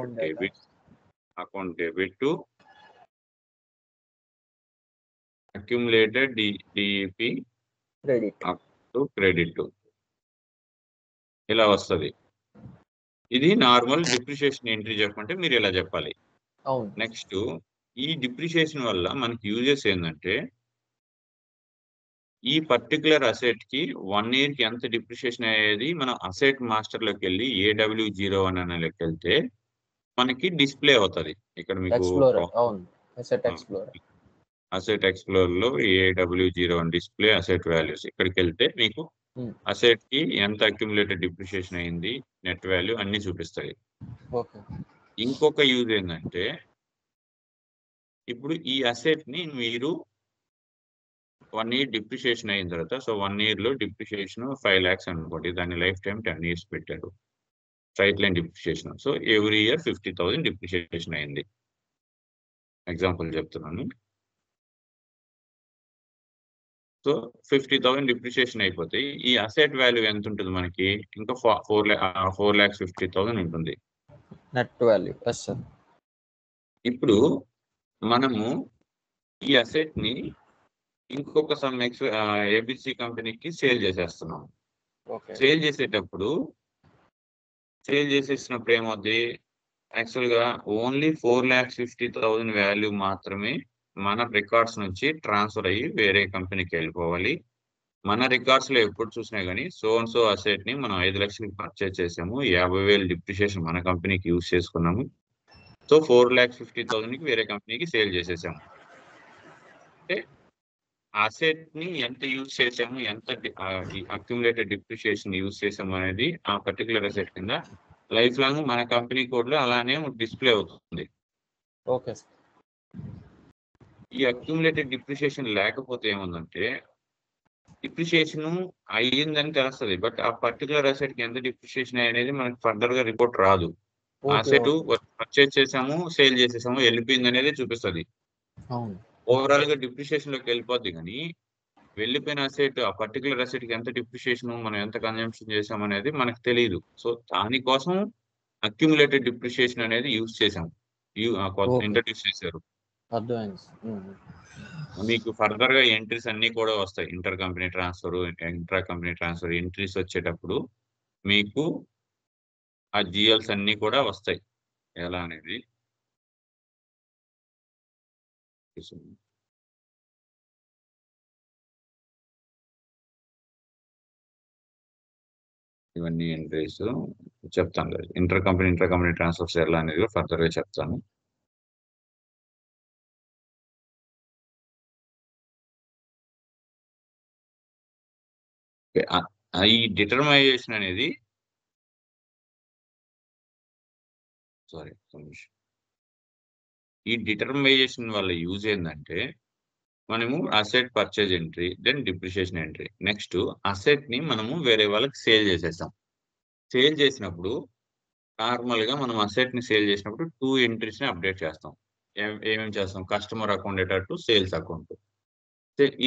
debit to accumulated DEP credit ఇలా వస్తుంది. ఇది నార్మల్ డిప్రిషియేషన్ ఎంట్రీ చెప్పమంటే మీరు ఇలా చెప్పాలి. నెక్స్ట్ ఈ డిప్రిషియేషన్ వల్ల మనకి యూజెస్ ఏంటంటే ఈ పర్టికులర్ అసెట్ కి 1 year కి ఎంత డిప్రిషియేషన్ అయ్యేది మనం అసెట్ మాస్టర్ లోకి వెళ్ళి AW01 అనేలోకి వెళ్తే మనకి డిస్ప్లే అవుతుంది. ఇక్కడ మీకు అసెట్ ఎక్స్ప్లోర్ లో AW01 డిస్ప్లే అసెట్ వాల్యూస్, ఇక్కడికి వెళ్తే మీకు అసెట్ కి ఎంత అక్యుములేటెడ్ డిప్రిషియేషన్ అయింది, నెట్ వాల్యూ అన్ని చూపిస్తాయి. ఇంకొక యూజ్ ఏంటంటే ఇప్పుడు ఈ అసెట్ ని మీరు 1 year డిప్రిషియేషన్ అయిన తర్వాత, సో 1 year లో డిప్రిషియేషన్ 5 lakhs అనుకోండి, దాని లైఫ్ టైం 10 years పెట్టారు straight line depreciation. So every year 50,000 depreciation అయింది. ఎగ్జాంపుల్ చెప్తున్నాను. సో 50,000 డిప్రిషియేషన్ అయిపోతే ఈ అసెట్ వాల్యూ ఎంత ఉంటుంది మనకి? ఇంకా 4,50,000 ఉంటుంది నెట్ వాల్యూ. ఇప్పుడు మనము ఈ అసెట్ ని ఇంకొక ABC కంపెనీకి సేల్ చేసేస్తున్నాం. సేల్ చేసేసినప్పుడు ఏమవుద్ది, యాక్చువల్ గా ఓన్లీ 4,50,000 వాల్యూ మాత్రమే మన రికార్డ్స్ నుంచి ట్రాన్స్ఫర్ అయ్యి వేరే కంపెనీకి వెళ్ళిపోవాలి. మన రికార్డ్స్ లో ఎప్పుడు చూసినా కానీ సో అసెట్ ని మనం 5 లక్షలకి పర్చేజ్ చేసాము, 50,000 డిప్రిషియేషన్ మన కంపెనీకి యూజ్ చేసుకున్నాము. సో 4,50,000 కి వేరే కంపెనీకి సేల్ చేసేసాము. అంటే అసెట్ ని ఎంత యూజ్ చేసాము, ఎంత అక్యుములేటెడ్ డిప్రిషియేషన్ యూజ్ చేసాము అనేది ఆ పర్టికులర్ అసెట్ కింద లైఫ్ లాంగ్ మన కంపెనీ కోడ్ లో అలానే డిస్ప్లే అవుతుంది. ఓకే, ఈ అక్యుములేటెడ్ డిప్రిషియేషన్ లేకపోతే ఏముందంటే డిప్రిషియేషన్ అయ్యిందని తెలుస్తుంది, బట్ ఆ పర్టికులర్ అసెట్ కి ఎంత డిప్రిషియేషన్ అనేది మనకి ఫర్దర్ గా రిపోర్ట్ రాదు. అసెట్ పర్చేజ్ చేసాము, సేల్ చేసేసాము, వెళ్ళిపోయింది అనేది చూపిస్తుంది. అవును. ఓవరాల్ గా డిప్రిషియేషన్ లోకి వెళ్ళిపోద్ది కానీ వెళ్ళిపోయిన అసెట్ ఆ పర్టికులర్ అసెట్ కి ఎంత డిప్రిషియేషన్ మనం ఎంత కన్జంప్షన్ చేసాం అనేది మనకు తెలియదు. సో దానికోసం అక్యుములేటెడ్ డిప్రిషియేషన్ అనేది యూజ్ చేసాం. ఓకే. ఇంట్రడ్యూస్ చేశారు. అర్థమైంది. మీకు ఫర్దర్ గా ఎంట్రీస్ అన్ని కూడా వస్తాయి. Inter company transfer, intra company transfer entries వచ్చేటప్పుడు మీకు ఆ జిఎల్స్ అన్ని కూడా వస్తాయి. ఎలా అనేది ఇవన్నీ ఎంట్రీస్ చెప్తాను కదా. ఇంటర్ కంపెనీ ట్రాన్స్ఫర్స్ ఎలా అనేది ఫర్దర్ గా చెప్తాను. ఈ డిటర్మైజేషన్ అనేది సారీ ఈ డిటర్మైజేషన్ వల్ల యూజ్ ఏంటంటే మనము asset purchase entry then depreciation entry next asset ని మనము వేరే వాళ్ళకి సేల్ చేసేస్తాం. సేల్ చేసినప్పుడు నార్మల్ గా మనం అసెట్ ని సేల్ చేసినప్పుడు 2 ఎంట్రీస్ ని అప్డేట్ చేస్తాం. ఏమేమి చేస్తాం? Customer account data to sales account.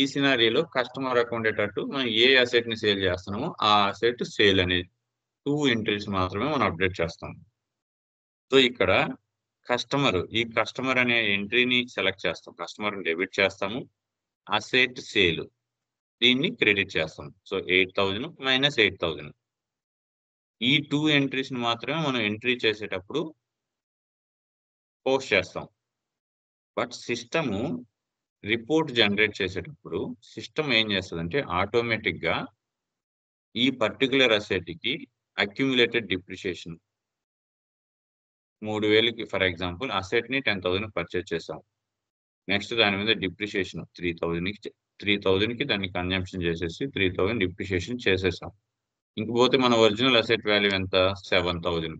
ఈ సినారియోలో కస్టమర్ అకౌంట్ డేటా టు మనం ఏ అసెట్ ని సేల్ చేస్తున్నామో ఆ అసెట్ సేల్ అనేది 2 ఎంట్రీస్ మాత్రమే మనం అప్డేట్ చేస్తాం. సో ఇక్కడ ఈ కస్టమర్ అనే ఎంట్రీని సెలెక్ట్ చేస్తాం. కస్టమర్ డెబిట్ చేస్తాము. అసెట్ సేల్ దీన్ని క్రెడిట్ చేస్తాం. సో 8,000 మైనస్ 8,000 ఈ 2 ఎంట్రీస్ ని మాత్రమే మనం ఎంట్రీ చేసేటప్పుడు పోస్ట్ చేస్తాం. బట్ సిస్టమ్ రిపోర్ట్ జనరేట్ చేసేటప్పుడు సిస్టమ్ ఏం చేస్తుందంటే ఆటోమేటిక్ గా ఈ పర్టికులర్ అసెట్ కి అక్యుములేటెడ్ డిప్రిషియేషన్ 3,000కి ఫర్ ఎగ్జాంపుల్ అసెట్ ని 10,000 పర్చేజ్ చేసాం. నెక్స్ట్ దాని మీద డిప్రిషియేషన్ 3,000కి దాన్ని కన్జంప్షన్ చేసేసి 3,000 డిప్రిషియేషన్ చేసేసాం. ఇంకపోతే మన ఒరిజినల్ అసెట్ వాల్యూ ఎంత? 7,000.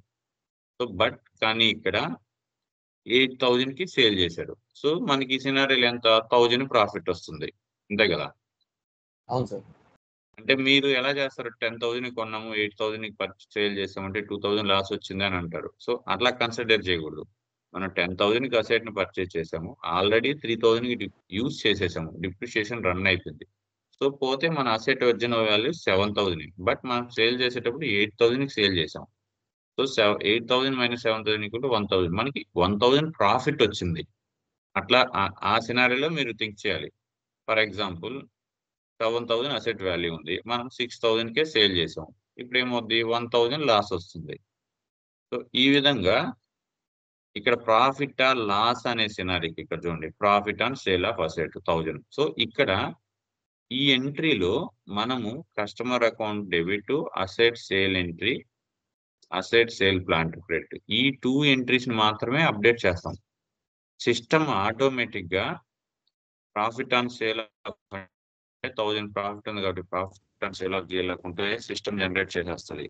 సో బట్ కానీ ఇక్కడ 8,000కి సేల్ చేశాడు. సో మనకి ఈ సినారీలో ఎంత? 1,000 ప్రాఫిట్ వస్తుంది. అంతే కదా? అవును సార్. అంటే మీరు ఎలా చేస్తారు? 10,000 కొన్నాము 8,000కి సేల్ చేసామంటే 2,000 లాస్ వచ్చింది అని అంటారు. సో అట్లా కన్సిడర్ చేయకూడదు. మనం 10,000కి అసెట్ ని పర్చేజ్ చేసాము. ఆల్రెడీ 3,000కి యూజ్ చేసేసాము. డిప్రిషియేషన్ రన్ అయిపోయింది. సో పోతే మన అసెట్ ఒరిజినల్ వాల్యూ 7,000. బట్ మనం సేల్ చేసేటప్పుడు 8,000కి సేల్ చేసాం. So 8,000 minus 7,000 equal to 1,000. మనకి 1,000 ప్రాఫిట్ వచ్చింది. అట్లా ఆ సినారీలో మీరు థింక్ చేయాలి. ఫర్ ఎగ్జాంపుల్ 7,000 అసెట్ వాల్యూ ఉంది. మనం 6,000కే సేల్ చేసాం. ఇప్పుడు ఏమవుద్ది? 1,000 లాస్ వస్తుంది. సో ఈ విధంగా ఇక్కడ ప్రాఫిట్ ఆర్ లాస్ అనే సినారీకి ఇక్కడ చూడండి profit on sale of asset 1,000. So ఇక్కడ ఈ ఎంట్రీలో మనము customer account debit asset sale entry asset sale plan to credit ఈ 2 ఎంట్రీస్ మాత్రమే అప్డేట్ చేస్తాం. సిస్టమ్ ఆటోమేటిక్ గా ప్రాఫిట్ ఆన్ సేల్ 1,000 ప్రాఫిట్ ఉంది కాబట్టి profit on sale of GL account system generate చేసేస్తుంది.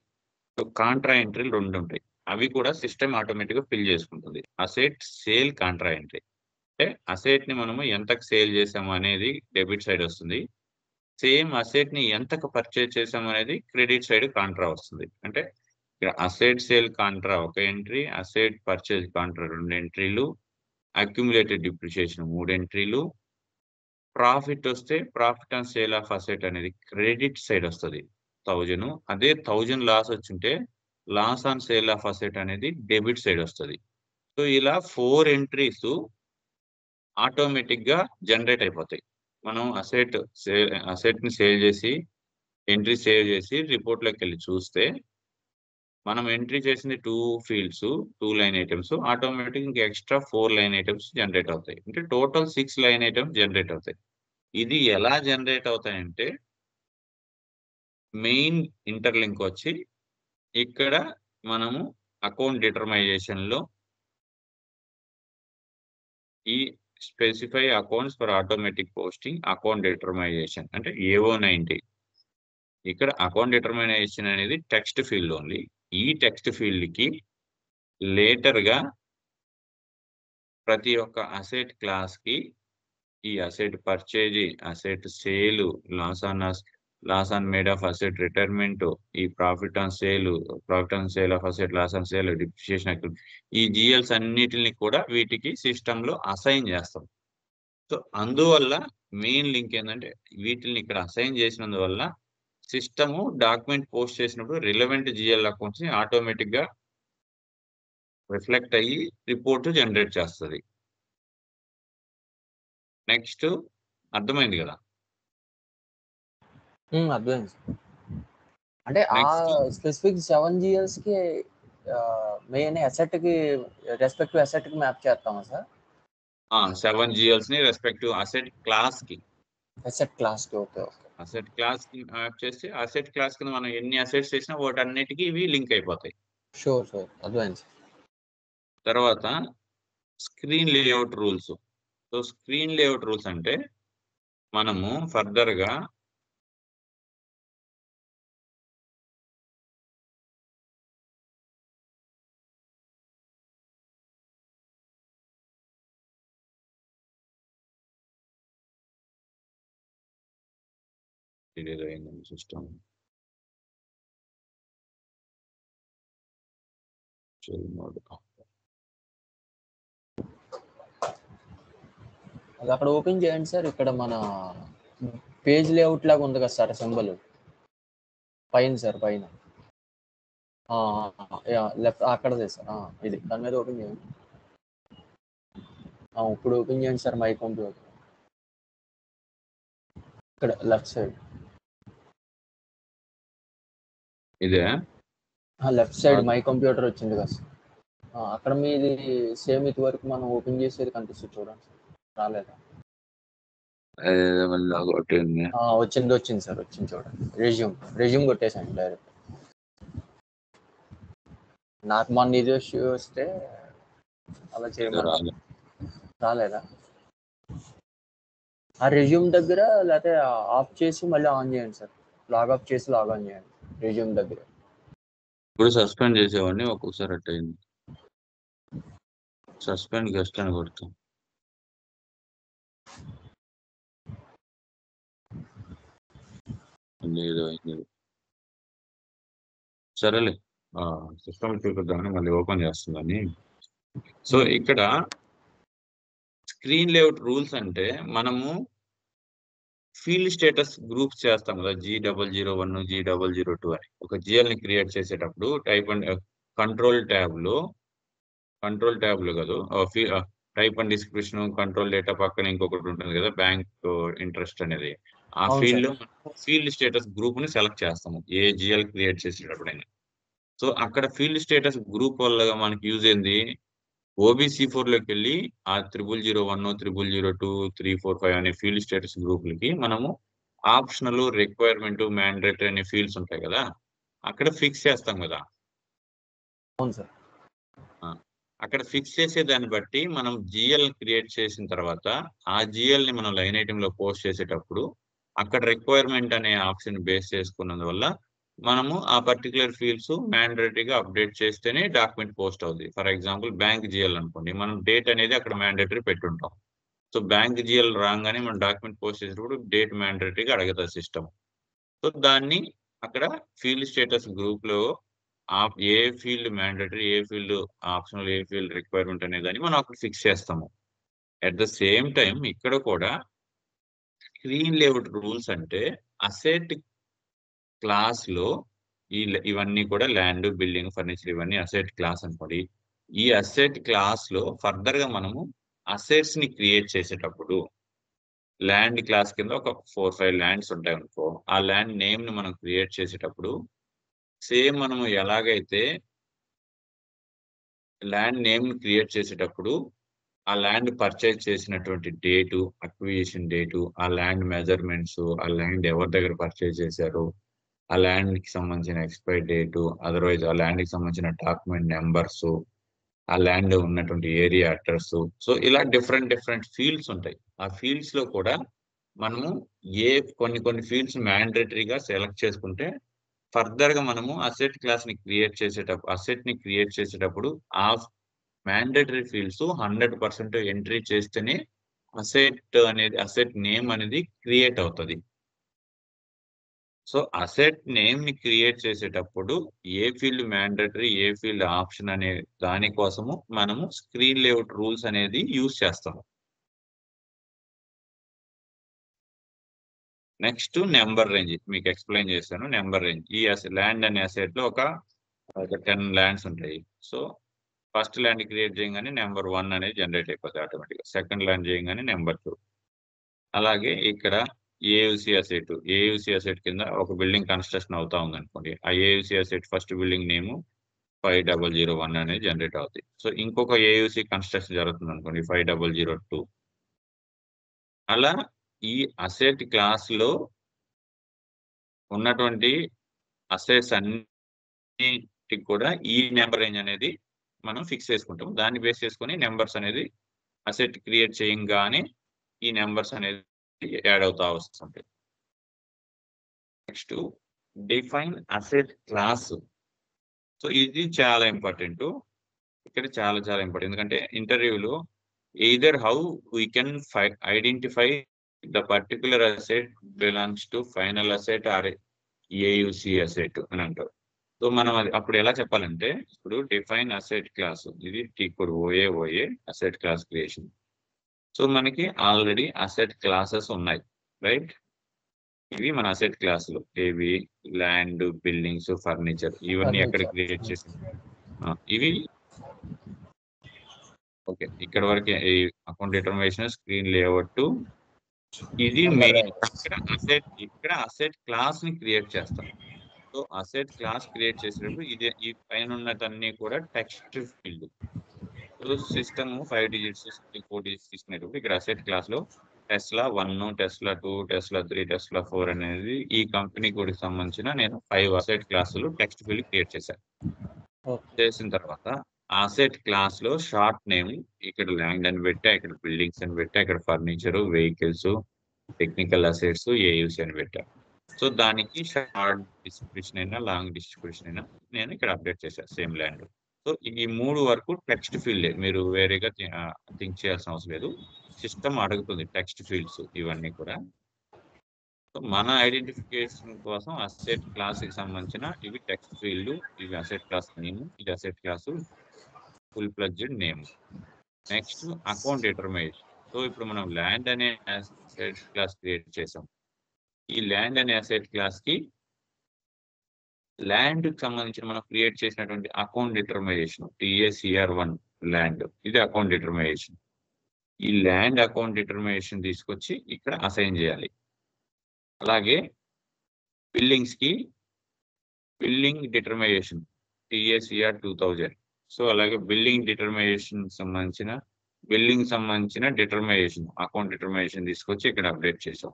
సో కాంట్రా ఎంట్రీలు 2 ఉంటాయి. అవి కూడా సిస్టమ్ ఆటోమేటిక్ గా ఫిల్ చేసుకుంటుంది. అసెట్ సేల్ కాంట్రా ఎంట్రీ అంటే అసెట్ ని మనము ఎంతకు సేల్ చేసాము అనేది డెబిట్ సైడ్ వస్తుంది. సేమ్ అసెట్ ని ఎంతకు పర్చేజ్ చేసాము అనేది క్రెడిట్ సైడ్ కాంట్రా వస్తుంది. అంటే ఇక్కడ అసెట్ సేల్ కాంట్రా ఒక ఎంట్రీ, అసెట్ పర్చేజ్ కాంట్రా 2 ఎంట్రీలు, అక్యుములేటెడ్ డిప్రిషియేషన్ 3 ఎంట్రీలు, ప్రాఫిట్ వస్తే profit on sale of asset అనేది క్రెడిట్ సైడ్ వస్తుంది 1,000. అదే 1,000 లాస్ వచ్చుంటే loss on sale of asset అనేది డెబిట్ సైడ్ వస్తుంది. సో ఇలా 4 ఎంట్రీస్ ఆటోమేటిక్ గా జనరేట్ అయిపోతాయి. మనం అసెట్ ని సేల్ చేసి ఎంట్రీ సేవ్ చేసి రిపోర్ట్ లోకి వెళ్ళి చూస్తే మనం ఎంట్రీ చేసింది 2 ఫీల్డ్స్ 2 లైన్ ఐటమ్స్ ఆటోమేటిక్ ఇంకా ఎక్స్ట్రా 4 లైన్ ఐటమ్స్ జనరేట్ అవుతాయి. అంటే టోటల్ 6 లైన్ ఐటమ్స్ జనరేట్ అవుతాయి. ఇది ఎలా జనరేట్ అవుతాయంటే మెయిన్ ఇంటర్లింక్ వచ్చి ఇక్కడ మనము అకౌంట్ డిటర్మైజేషన్ లో ఈ specify accounts for automatic posting account determination అంటే AO90 ఇక్కడ అకౌంట్ డిటర్మైజేషన్ అనేది టెక్స్ట్ ఫీల్డ్ ఓన్లీ. ఈ టెక్స్ట్ ఫీల్డ్ కి లేటర్ గా ప్రతి ఒక్క అసెట్ క్లాస్ కి ఈ asset purchase asset sale loss on made of asset retirement ఈ profit on sale of asset loss on sale depreciation ఈ జిఎల్స్ అన్నిటిని కూడా వీటికి సిస్టమ్ లో అసైన్ చేస్తాం. సో అందువల్ల మెయిన్ లింక్ ఏంటంటే వీటిని ఇక్కడ అసైన్ చేసినందువల్ల సిస్టము డాక్యుమెంట్ పోస్ట్ చేసినప్పుడు రిలవెంట్ జిఎల్ అకౌంట్స్ ని ఆటోమేటిక్ గా రిఫ్లెక్ట్ అయ్యి రిపోర్ట్ జనరేట్ చేస్తుంది. నెక్స్ట్ అర్థమైంది కదా? అర్థమైంది సార్. అంటే ఆ నెక్స్ట్ స్పెసిఫిక్ 7 GLs కి మెయిన్ అసెట్ కి రెస్పెక్టివ్ అసెట్ కి మ్యాప్ చేస్తామా సార్? 7 GLs ని రెస్పెక్టివ్ అసెట్ క్లాస్ కి అసెట్ క్లాస్ కి ఓకే ఓకే. అసెట్ క్లాస్ కి మ్యాప్ చేస్తే అసెట్ క్లాస్ కింద మనం ఎన్ని అసెట్స్ చేసినా వాటన్నిటికీ ఇవి లింక్ అయిపోతాయి. షూర్ షూర్ అర్థమైంది సార్. తర్వాత screen layout rules. So screen layout rules అంటే మనము ఫర్దర్ గా ఏదో అయిందండి సిస్టమ్ అది అక్కడ ఓపెన్ చేయండి సార్. ఇక్కడ మన పేజ్ లేఅవుట్ లాగా ఉంది కదా సార్ సింబల్ పైన సార్, పైన లెఫ్ట్ అక్కడదే సార్. ఇది దాని మీద ఓపెన్ చేయండి. ఇప్పుడు ఓపెన్ చేయండి సార్ మై కంప్యూటర్. ఇక్కడ లెఫ్ట్ సైడ్ ఇదే లెఫ్ట్ సైడ్ మై కంప్యూటర్ వచ్చింది కదా సార్. అక్కడ మీది సేమ్ ఇది వరకు మనం ఓపెన్ చేసేది కనిపిస్తుంది చూడండి సార్. రాలేదా? వచ్చింది సార్, వచ్చింది చూడండి. రెజ్యూమ్ కొట్టేసాను డైరెక్ట్. నాకు మొన్న ఇది వస్తే అలా చేయమని రాలేదా? ఆ రెజ్యూమ్ దగ్గర లేకపోతే ఆఫ్ చేసి మళ్ళీ ఆన్ చేయండి సార్. లాగ్ ఆఫ్ చేసి లాగ్ ఆన్ చేయండి రెజ్యూమ్ దగ్గర. ఇప్పుడు సస్పెండ్ చేసేవాడిని, ఒక్కొక్కసారి అట్ అయింది. సస్పెండ్ గెస్ట్ అని కొడతాం. ఏదో అయింది. సరేలే, సిస్టమ్ చూపిద్దామని మళ్ళీ ఓపెన్ చేస్తుందని. సో ఇక్కడ స్క్రీన్ లేఅవుట్ రూల్స్ అంటే మనము ఫీల్డ్ స్టేటస్ గ్రూప్స్ చేస్తాం కదా, G001 G002 అని. ఒక జిఎల్ ని క్రియేట్ చేసేటప్పుడు టైప్ అండ్ కంట్రోల్ ట్యాబ్ లో కాదు, type and description, control data పక్కన ఇంకొకటి ఉంటుంది కదా, బ్యాంక్ ఇంట్రెస్ట్ అనేది. ఆ ఫీల్డ్ లో ఫీల్డ్ స్టేటస్ గ్రూప్ ని సెలెక్ట్ చేస్తాము ఏ జిఎల్ క్రియేట్ చేసేటప్పుడైనా. సో అక్కడ ఫీల్డ్ స్టేటస్ గ్రూప్ వల్ల మనకి యూజ్ ఏంది, OBC4 లోకి వెళ్ళి ఆ 0001, 0002, 345 అనే ఫీల్డ్ స్టేటస్ గ్రూపులకి మనము ఆప్షనల్, రిక్వైర్మెంట్, మ్యాండేటరీ అనే ఫీల్డ్స్ ఉంటాయి కదా, అక్కడ ఫిక్స్ చేస్తాం కదా. అవును సార్. అక్కడ ఫిక్స్ చేసే దాన్ని బట్టి మనం జిఎల్ క్రియేట్ చేసిన తర్వాత ఆ జిఎల్ ని మనం లైన్ ఐటమ్ లో పోస్ట్ చేసేటప్పుడు అక్కడ రిక్వైర్మెంట్ అనే ఆప్షన్ బేస్ చేసుకున్నందువల్ల మనము ఆ పర్టికులర్ ఫీల్డ్స్ మ్యాండేటరీగా అప్డేట్ చేస్తేనే డాక్యుమెంట్ పోస్ట్ అవుతుంది. ఫర్ ఎగ్జాంపుల్ బ్యాంక్ జిఎల్ అనుకోండి, మనం డేట్ అనేది అక్కడ మ్యాండేటరీ పెట్టుంటాం. సో బ్యాంక్ జిఎల్ రాగానే మనం డాక్యుమెంట్ పోస్ట్ చేసేటప్పుడు డేట్ మ్యాండేటరీగా అడుగుతుంది సిస్టమ్. సో దాన్ని అక్కడ ఫీల్డ్ స్టేటస్ గ్రూప్ లో ఏ ఫీల్డ్ మ్యాండేటరీ, ఏ ఫీల్డ్ ఆప్షనల్, ఏ ఫీల్డ్ రిక్వైర్మెంట్ అనే దాన్ని మనం అక్కడ ఫిక్స్ చేస్తాము. అట్ ద సేమ్ టైం ఇక్కడ కూడా స్క్రీన్ లేఅవుట్ రూల్స్ అంటే అసెట్ క్లాస్ లో ఇవన్నీ కూడా ల్యాండ్, బిల్డింగ్, ఫర్నిచర్ ఇవన్నీ అసెట్ క్లాస్ అనుకోండి. ఈ అసెట్ క్లాస్ లో ఫర్దర్ గా మనము అసెట్స్ ని క్రియేట్ చేసేటప్పుడు ల్యాండ్ క్లాస్ కింద ఒక 4-5 ల్యాండ్స్ ఉంటాయి అనుకో, ఆ ల్యాండ్ నేమ్ ని మనం క్రియేట్ చేసేటప్పుడు సేమ్ మనము ఎలాగైతే ల్యాండ్ నేమ్ ని క్రియేట్ చేసేటప్పుడు ఆ ల్యాండ్ పర్చేజ్ చేసినటువంటి డేటు, అక్విజిషన్ డేటు, ఆ ల్యాండ్ మెజర్మెంట్స్, ఆ ల్యాండ్ ఎవరి దగ్గర పర్చేజ్ చేశారు, ఆ ల్యాండ్ కి సంబంధించిన ఎక్స్పైరీ డేటు, అదర్వైజ్ ఆ ల్యాండ్ కి సంబంధించిన డాక్యుమెంట్ నెంబర్స్, ఆ ల్యాండ్ ఉన్నటువంటి ఏరియా అడ్రస్. సో ఇలా డిఫరెంట్ ఫీల్డ్స్ ఉంటాయి. ఆ ఫీల్డ్స్ లో కూడా మనము కొన్ని ఫీల్డ్స్ మ్యాండేటరీగా సెలెక్ట్ చేసుకుంటే ఫర్దర్ గా మనము అసెట్ ని క్రియేట్ చేసేటప్పుడు ఆ మ్యాండేటరీ ఫీల్డ్స్ 100% ఎంట్రీ చేస్తేనే అసెట్ నేమ్ అనేది క్రియేట్ అవుతుంది. సో అసెట్ నేమ్ ని క్రియేట్ చేసేటప్పుడు ఏ ఫీల్డ్ మ్యాండేటరీ, ఏ ఫీల్డ్ ఆప్షన్ అనే దానికోసము మనము స్క్రీన్ లేఅవుట్ రూల్స్ అనేది యూజ్ చేస్తాము. నెక్స్ట్ నెంబర్ రేంజ్ మీకు ఎక్స్ప్లెయిన్ చేశాను. నెంబర్ రేంజ్ ఈ ల్యాండ్ అనే అసెట్ లో ఒక 10 ల్యాండ్స్ ఉంటాయి. సో ఫస్ట్ ల్యాండ్ క్రియేట్ చేయగానే నెంబర్ 1 అనేది జనరేట్ అయిపోతుంది ఆటోమేటిక్గా. సెకండ్ ల్యాండ్ చేయగానే నెంబర్ 2. అలాగే ఇక్కడ ఏయుసి అసెట్ కింద ఒక బిల్డింగ్ కన్స్ట్రక్షన్ అవుతా ఉంది అనుకోండి. ఆ AUC asset first building name 5001 అనేది జనరేట్ అవుతుంది. సో ఇంకొక ఏయుసి కన్స్ట్రక్షన్ జరుగుతుంది అనుకోండి 5002. అలా ఈ అసెట్ క్లాస్ లో ఉన్నటువంటి అసెట్స్ అన్నిటికి కూడా ఈ నెంబర్ రేంజ్ అనేది మనం ఫిక్స్ చేసుకుంటాం. దాన్ని బేస్ చేసుకొని నెంబర్స్ అనేది అసెట్ క్రియేట్ చేయంగానే ఈ నెంబర్స్ అనేది యాడ్ అవుతా వస్తుంటాయి. Next define asset class. So ఇది చాలా ఇంపార్టెంట్. ఇక్కడ చాలా ఇంపార్టెంట్. ఎందుకంటే ఇంటర్వ్యూలో either how we can identify the particular asset belongs to final asset or AUC asset అని అంటారు. సో మనం అది అప్పుడు ఎలా చెప్పాలంటే, ఇప్పుడు డిఫైన్ అసెట్ క్లాస్, ఇది ఇప్పుడు OA asset class creation. So మనకి ఆల్రెడీ అసెట్ క్లాసెస్ ఉన్నాయి, రైట్? ఇవి మన అసెట్ క్లాసులు ఏవి? ల్యాండ్, బిల్డింగ్స్, ఫర్నిచర్, ఇవన్నీ ఎక్కడ క్రియేట్ చేసి ఇవి ఓకే. ఇక్కడ వరకు అకౌంట్ డిటర్మినేషన్, స్క్రీన్ లేఅవుట్, ఇది మెయిన్. ఇక్కడ అసెట్ క్లాస్ ని క్రియేట్ చేస్తాం. సో అసెట్ క్లాస్ క్రియేట్ చేసేటప్పుడు ఇది ఈ పైన ఉన్నదన్నీ కూడా text field. System 5 digits 4 digits తీసుకునేటప్పుడు ఇక్కడ అసెట్ క్లాస్ లో టెస్లా 1, టెస్లా 2, టెస్లా 3, టెస్లా 4 అనేది ఈ కంపెనీ కూడా సంబంధించిన నేను 5 అసెట్ క్లాసులు టెక్స్ట్ ఫీల్డ్ క్రియేట్ చేశాను. చేసిన తర్వాత అసెట్ క్లాస్ లో షార్ట్ నేమ్, ఇక్కడ ల్యాండ్ అని పెట్టా, ఇక్కడ బిల్డింగ్స్ అని పెట్టా, ఇక్కడ ఫర్నిచర్, వెహికల్స్, టెక్నికల్ అసెట్స్, ఏయూసి అని పెట్టా. సో దానికి షార్ట్ డిస్క్రిప్షన్ అయినా లాంగ్ డిస్క్రిప్షన్ అయినా నేను ఇక్కడ అప్డేట్ చేశాను సేమ్ ల్యాండ్. సో ఈ 3 వరకు టెక్స్ట్ ఫీల్డ్, మీరు వేరేగా థింక్ చేయాల్సిన అవసరం లేదు. సిస్టమ్ అడుగుతుంది టెక్స్ట్ ఫీల్డ్స్ ఇవన్నీ కూడా. సో మన ఐడెంటిఫికేషన్ కోసం అసెట్ క్లాస్ కి సంబంధించిన ఇవి టెక్స్ట్ ఫీల్డ్, ఇవి అసెట్ క్లాస్ నేమ్, ఇది asset class full fledged name. Next account determination. So ఇప్పుడు మనం ల్యాండ్ అనే అసెట్ క్లాస్ క్రియేట్ చేసాం. ఈ ల్యాండ్ అనే అసెట్ క్లాస్ కి ల్యాండ్ కి సంబంధించిన మనం క్రియేట్ చేసినటువంటి అకౌంట్ డిటర్మినేషన్ TACR1 ల్యాండ్, ఇది అకౌంట్ డిటర్మినేషన్. ఈ ల్యాండ్ అకౌంట్ డిటర్మినేషన్ తీసుకొచ్చి ఇక్కడ అసైన్ చేయాలి. అలాగే బిల్డింగ్స్ కి బిల్డింగ్ డిటర్మినేషన్ TACR 2000. సో అలాగే బిల్డింగ్ డిటర్మినేషన్ సంబంధించిన డిటర్మినేషన్ అకౌంట్ డిటర్మినేషన్ తీసుకొచ్చి ఇక్కడ అప్డేట్ చేసాం.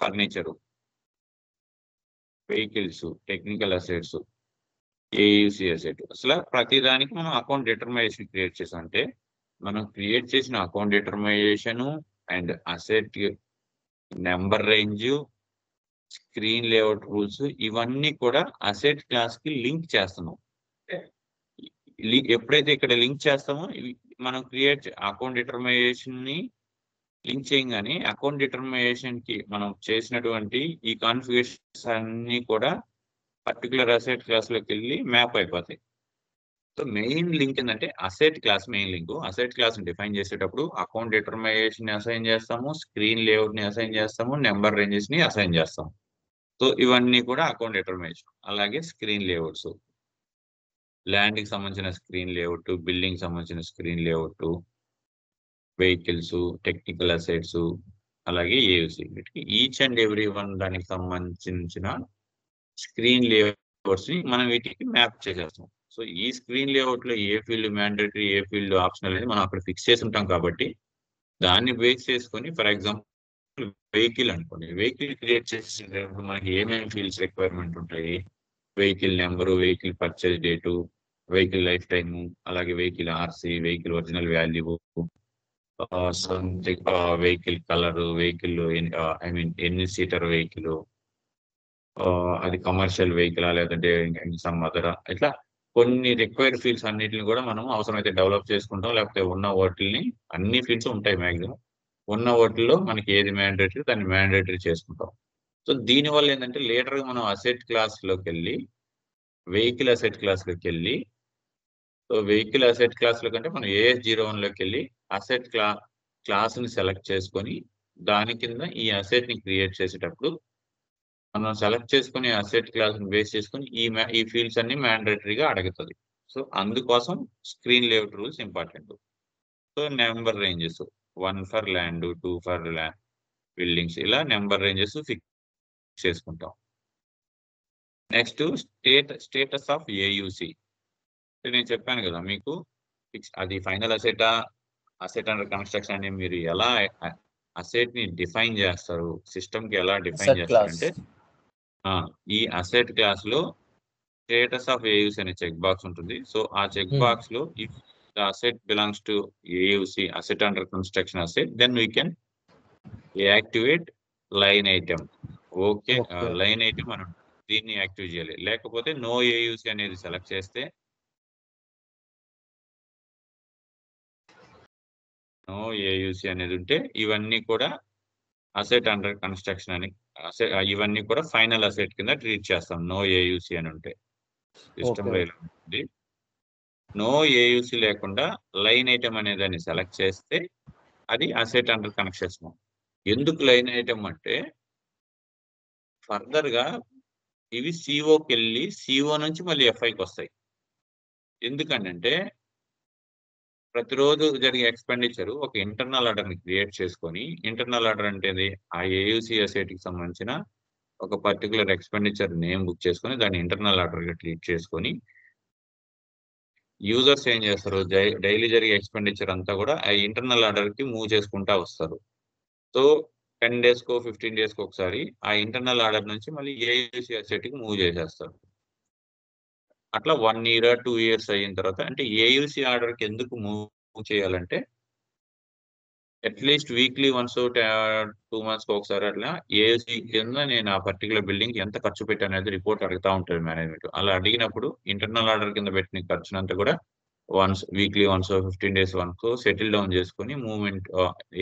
Furniture, vehicles, technical assets, AUC asset, అసలు ప్రతిదానికి మనం అకౌంట్ డిటర్మినేషన్ క్రియేట్ చేసాం. అంటే మనం క్రియేట్ చేసిన account determination and asset number range, screen layout rules, ఇవన్నీ కూడా అసెట్ క్లాస్ కి లింక్ చేస్తున్నాం. ఎప్పుడైతే ఇక్కడ లింక్ చేస్తామో మనం క్రియేట్ అకౌంట్ డిటర్మినేషన్ ని లింక్ చేయగానే అకౌంట్ డిటర్మినేషన్ కి మనం చేసినటువంటి ఈ కాన్ఫిగరేషన్స్ అన్ని కూడా పర్టికులర్ అసెట్ క్లాస్ లోకి వెళ్ళి మ్యాప్ అయిపోతాయి. సో మెయిన్ లింక్ ఏంటంటే asset class main link. Asset class ని డిఫైన్ చేసేటప్పుడు అకౌంట్ డిటర్మినేషన్ ని అసైన్ చేస్తాము, స్క్రీన్ లేఅవుట్ ని అసైన్ చేస్తాము, నెంబర్ రేంజెస్ ని అసైన్ చేస్తాము. సో ఇవన్నీ కూడా అకౌంట్ డిటర్మినేషన్. అలాగే స్క్రీన్ లేఅవుట్స్, ల్యాండ్ కి సంబంధించిన స్క్రీన్ లేఅవుట్, బిల్డింగ్ సంబంధించిన screen layout, vehicles, technical assets, అలాగే ఏయూసి, ఈచ్ అండ్ ఎవ్రీ వన్ దానికి సంబంధించిన స్క్రీన్ లేఅవుట్స్ ని మనం వీటికి మ్యాప్ చేసేస్తాం. సో ఈ స్క్రీన్ లేఅవుట్ లో ఏ ఫీల్డ్ మ్యాండేటరీ, ఏ ఫీల్డ్ ఆప్షనల్ అనేది మనం అక్కడ ఫిక్స్ చేసి ఉంటాం. కాబట్టి దాన్ని బేస్ చేసుకొని, ఫర్ ఎగ్జాంపుల్ వెహికల్ అనుకోండి, వెహికల్ క్రియేట్ చేసేటప్పుడు మనకి ఏమేమి ఫీల్డ్స్ రిక్వైర్మెంట్ ఉంటాయి? Vehicle number, vehicle purchase date, vehicle life time, అలాగే vehicle RC, vehicle original value, vehicle colour, vehicle ఎన్ని సీటర్ వెహికల్, అది కమర్షియల్ వెహికల్ లేదంటే సమ్ అదర్, ఇట్లా కొన్ని రిక్వైర్డ్ ఫీల్డ్స్ అన్నిటిని కూడా మనం అవసరమైతే డెవలప్ చేసుకుంటాం. లేకపోతే ఉన్న వాటిని, అన్ని ఫీల్డ్స్ ఉంటాయి మ్యాక్సిమం, ఉన్న వాటిల్లో మనకి ఏది మ్యాండేటరీ దాన్ని మ్యాండేటరీ చేసుకుంటాం. సో దీనివల్ల ఏంటంటే లేటర్ మనం అసెట్ క్లాస్ లోకి వెళ్ళి వెహికల్ అసెట్ క్లాస్ లోకి వెళ్ళి, సో వెహికల్ అసెట్ క్లాస్ లో కంటే మనం AS01 లోకి వెళ్ళి అసెట్ క్లాస్ ని సెలెక్ట్ చేసుకొని దాని కింద ఈ అసెట్ ని క్రియేట్ చేసేటప్పుడు మనం సెలెక్ట్ చేసుకునే అసెట్ క్లాస్ బేస్ చేసుకుని ఈ ఫీల్డ్స్ అన్ని మ్యాండేటరీగా అడుగుతుంది. సో అందుకోసం screen layout rules important. So number ranges 1 for land, 2 for buildings, ఇలా నెంబర్ రేంజెస్ ఫిక్స్ చేసుకుంటాం. Next status of AUC. నేను చెప్పాను కదా మీకు, అది ఫైనల్ అసెటా, అసెట్ అండర్ కన్స్ట్రక్షన్ అని మీరు ఎలా అసెట్ ని డిఫైన్ చేస్తారు, సిస్టమ్ కి ఎలా డిఫైన్ Asset class. చేస్తారంటే ఈ అసెట్ క్లాస్ లో స్టేటస్ ఆఫ్ ఏయుసి అనే చెక్ బాక్స్ ఉంటుంది. సో ఆ చెక్ బాక్స్ లో if the asset belongs to AUC, asset under construction asset, then we can activate line item. Okay, Okay. Line item మనం దీన్ని active చేయాలి. లేకపోతే no AUC అనేది select చేస్తే, నో ఏయుసి అనేది ఉంటే ఇవన్నీ కూడా అసెట్ అండర్ కన్స్ట్రక్షన్ అని, ఇవన్నీ కూడా ఫైనల్ అసెట్ కింద ట్రీట్ చేస్తాం నో ఏయుసి అని ఉంటే. సిస్టమ్ లో Okay. ఇలా ఉంటుంది. నో ఏయుసి లేకుండా లైన్ ఐటమ్ అనే దాన్ని సెలెక్ట్ చేస్తే అది అసెట్ అండర్ కన్స్ట్రక్షన్. ఎందుకు లైన్ ఐటమ్ అంటే, ఫర్దర్ గా ఇవి సిఓకి వెళ్ళి సిఓ నుంచి మళ్ళీ ఎఫ్ఐకి వస్తాయి. ఎందుకంటే ప్రతిరోజు జరిగే ఎక్స్పెండిచర్ ఒక ఇంటర్నల్ ఆర్డర్ ని క్రియేట్ చేసుకొని, ఇంటర్నల్ ఆర్డర్ అంటే ఆ ఏయుసి అసెట్ కి సంబంధించిన ఒక పర్టికులర్ ఎక్స్పెండిచర్ నేమ్ బుక్ చేసుకొని దాన్ని ఇంటర్నల్ ఆర్డర్ గా ట్రీట్ చేసుకొని, యూజర్స్ ఏం చేస్తారు, డైలీ జరిగే ఎక్స్పెండిచర్ అంతా కూడా ఆ ఇంటర్నల్ ఆర్డర్ కి మూవ్ చేసుకుంటా వస్తారు. సో 10 days కో 15 days కో ఒకసారి ఆ ఇంటర్నల్ ఆర్డర్ నుంచి మళ్ళీ ఏయుసి అసెట్ కి మూవ్ చేసేస్తారు. అట్లా 1 year 2 years అయిన తర్వాత, అంటే ఏయుసి ఆర్డర్ కి ఎందుకు మూవ్ చేయాలంటే, అట్లీస్ట్ వీక్లీ వన్స్ 2 months ఒకసారి అట్లా ఏయుసి కింద నేను ఆ పర్టికులర్ బిల్డింగ్ ఎంత ఖర్చు పెట్టాను అనేది రిపోర్ట్ అడుగుతా ఉంటుంది మేనేజ్మెంట్. అలా అడిగినప్పుడు ఇంటర్నల్ ఆర్డర్ కింద పెట్టిన ఖర్చునంతా కూడా weekly once 15 days once settle down చేసుకొని మూవ్మెంట్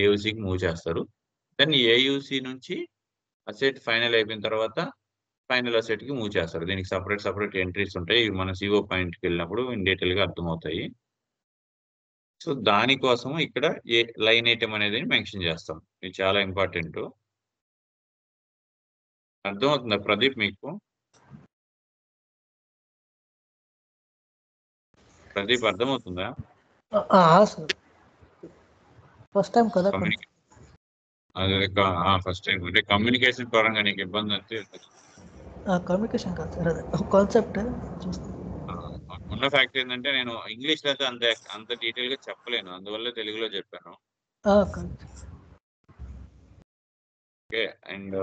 ఏయుసికి మూవ్ చేస్తారు. దెన్ ఏయుసి నుంచి అసెట్ ఫైనల్ అయిపోయిన తర్వాత ఫైనల్ అసెట్ కి మూవ్ చేస్తారు. దీనికి సపరేట్ ఎంట్రీస్ ఉంటాయి. ఇవి మన సిఓ పాయింట్ కి వెళ్ళినప్పుడు ఇన్ డీటెయిల్ గా అర్థమవుతాయి. సో దానికోసం ఇక్కడ ఏ లైన్ ఐటమ్ అనేది మెన్షన్ చేస్తాం. ఇది చాలా ఇంపార్టెంట్. అర్థమవుతుందా ప్రదీప్ మీకు? ప్రదీప్ అర్థమవుతుందా? సార్ ఫస్ట్ టైం కదా అదే ఫస్ట్ టైం అంటే కమ్యూనికేషన్ పరంగా నీకు ఇబ్బంది అంటే కమ్యూనికేషన్ కాదు సార్, అదే కాన్సెప్ట్ చూస్తాను. ఉన్న ఫ్యాక్ట్ ఏంటంటే నేను ఇంగ్లీష్ లో అయితే అంత డీటెయిల్ గా చెప్పలేను, అందువల్ల తెలుగులో చెప్పాను. ఓకే, అండ్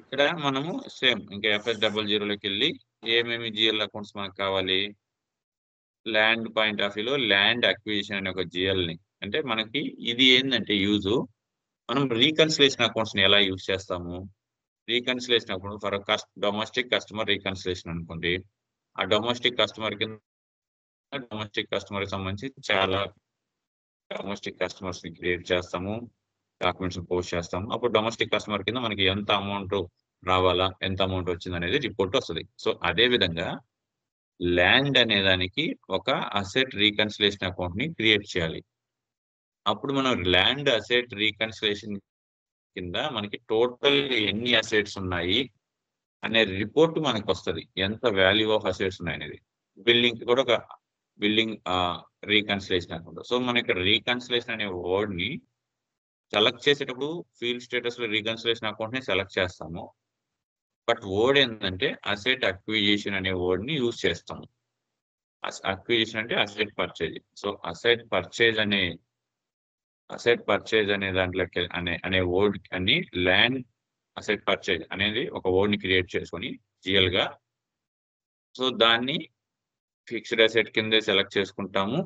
ఇక్కడ మనము సేమ్ ఇంకా FS00లోకి వెళ్ళి ఏమేమి జిఎల్ అకౌంట్స్ మనకు కావాలి. ల్యాండ్ పాయింట్ ఆఫ్ వ్యూలో ల్యాండ్ అక్విజిషన్ అనే ఒక జిఎల్ ని, అంటే మనకి ఇది ఏంటంటే యూజ్, మనం రీకన్సిలేషన్ అకౌంట్స్ ని ఎలా యూజ్ చేస్తాము. Reconciliation account for domestic customer reconciliation అనుకోండి. ఆ డొమెస్టిక్ కస్టమర్ కి సంబంధించి చాలా డొమెస్టిక్ కస్టమర్స్ ని క్రియేట్ చేస్తాము, డాక్యుమెంట్స్ పోస్ట్ చేస్తాము. అప్పుడు డొమెస్టిక్ కస్టమర్ కింద మనకి ఎంత అమౌంట్ రావాలా, ఎంత అమౌంట్ వచ్చింది అనేది రిపోర్ట్ వస్తుంది. సో అదే విధంగా ల్యాండ్ అనే దానికి ఒక అసెట్ రీకన్సిలేషన్ అకౌంట్ ని క్రియేట్ చేయాలి. అప్పుడు మనం ల్యాండ్ అసెట్ రీకన్సిలేషన్ కింద మనకి టోటల్ ఎన్ని అసెట్స్ ఉన్నాయి అనే రిపోర్ట్ మనకు వస్తుంది, ఎంత వాల్యూ ఆఫ్ అసెట్స్ ఉన్నాయి అనేది. బిల్డింగ్ కూడా ఒక బిల్డింగ్ రీకన్సిలేషన్ అకౌంట్. సో మన ఇక్కడ రీకన్సిలేషన్ అనే వర్డ్ ని సెలెక్ట్ చేసేటప్పుడు ఫీల్డ్ స్టేటస్ లో రీకన్సిలేషన్ అకౌంట్ ని సెలెక్ట్ చేస్తాము. బట్ వర్డ్ ఏంటంటే అసెట్ అక్విజిషన్ అనే వర్డ్ ని యూజ్ చేస్తాము. అక్విజిషన్ అంటే asset purchase. So asset purchase అనే దాంట్లోకి అనే వర్డ్ అని ల్యాండ్ అసెట్ పర్చేజ్ అనేది ఒక వర్డ్ ని క్రియేట్ చేసుకొని జిఎల్ గా, సో దాన్ని ఫిక్స్డ్ అసెట్ కిందే సెలెక్ట్ చేసుకుంటాము.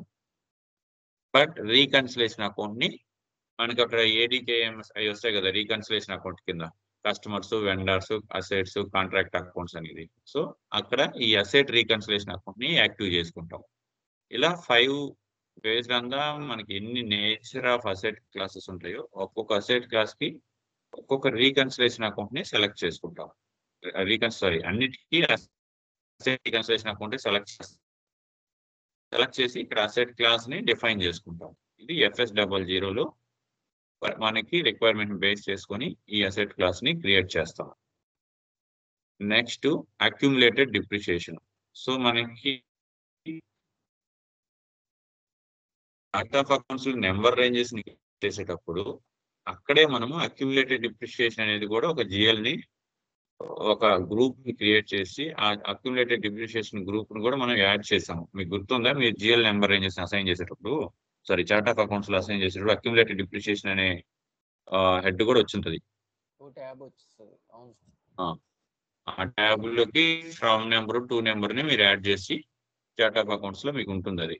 బట్ రీకన్సిలేషన్ అకౌంట్ ని మనకి అక్కడ ఏడీకేఎంఎస్ అవి వస్తాయి కదా రీకన్సిలేషన్ అకౌంట్ కింద, customers, vendors, assets, contract accounts అనేది. సో అక్కడ ఈ అసెట్ రీకన్సిలేషన్ అకౌంట్ ని యాక్టివ్ చేసుకుంటాం. ఇలా 5 బేస్డ్ ఆన్ ద మనకి ఎన్ని నేచర్ ఆఫ్ అసెట్ క్లాసెస్ ఉంటాయో ఒక్కొక్క అసెట్ క్లాస్ కి ఒక్కొక్క రీకన్సిలేషన్ అకౌంట్ ని సెలెక్ట్ చేసుకుంటాం. అన్నిటికీ అసెట్ రీకన్సిలేషన్ అకౌంట్ సెలెక్ట్ చేసి ఇక్కడ అసెట్ క్లాస్ ని డిఫైన్ చేసుకుంటాం. ఇది FS00లో మనకి రిక్వైర్మెంట్ బేస్ చేసుకొని ఈ అసెట్ క్లాస్ ని క్రియేట్ చేస్తాం. Next accumulated depreciation. సో మనకి chart of accounts number ranges ని చేసేటప్పుడు అక్కడే మనము అక్యుములేటెడ్ డిప్రిషియేషన్ అనేది కూడా ఒక జిఎల్ ని ఒక గ్రూప్ ని క్రియేట్ చేసి ఆ అక్యుములేటెడ్ డిప్రిషియేషన్ గ్రూప్ ని కూడా మనం యాడ్ చేసాము. మీకు గుర్తుందా? మీరు జిఎల్ నెంబర్ రేంజెస్ అసైన్ చేసేటప్పుడు, సారీ చార్ట్ ఆఫ్ అకౌంట్స్ లో అసైన్ చేసేటప్పుడు అక్యుములేటెడ్ డిప్రిషియేషన్ అనే హెడ్ కూడా వచ్చింటది. ఆ ట్యాబ్ లోకి ఫ్రమ్ నెంబర్ టు నెంబర్ ని మీరు యాడ్ చేసి చార్ట్ ఆఫ్ అకౌంట్స్ లో మీకు ఉంటుంది. అది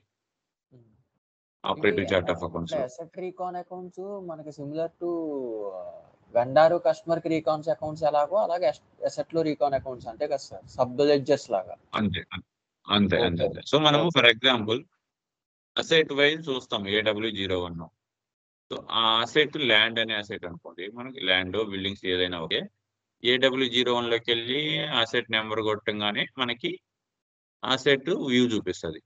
operative chart of accounts. Asset recon accounts మనకి సిమిలర్ టు వెండర్ కస్టమర్ కి రీకాన్స్ అకౌంట్స్ ఎలాగో అలాగే అసెట్ లో రీకాన్ అకౌంట్స్ అంటే కదా సార్, సబ్ లెడ్జర్స్ లాగా. అంతే అంతే అంతే అంతే. సో మనము ఫర్ ఎగ్జాంపుల్ అసెట్ వైజ్ చూస్తాం AW01. సో ఆ అసెట్ ల్యాండ్ అనే అసెట్ అనుకోండి, మనకి ల్యాండ్ బిల్డింగ్స్ ఏదైనా ఓకే. AW01 లోకి వెళ్ళి అసెట్ నెంబర్ కొట్టంగానే మనకి అసెట్ వ్యూ చూపిస్తుంది.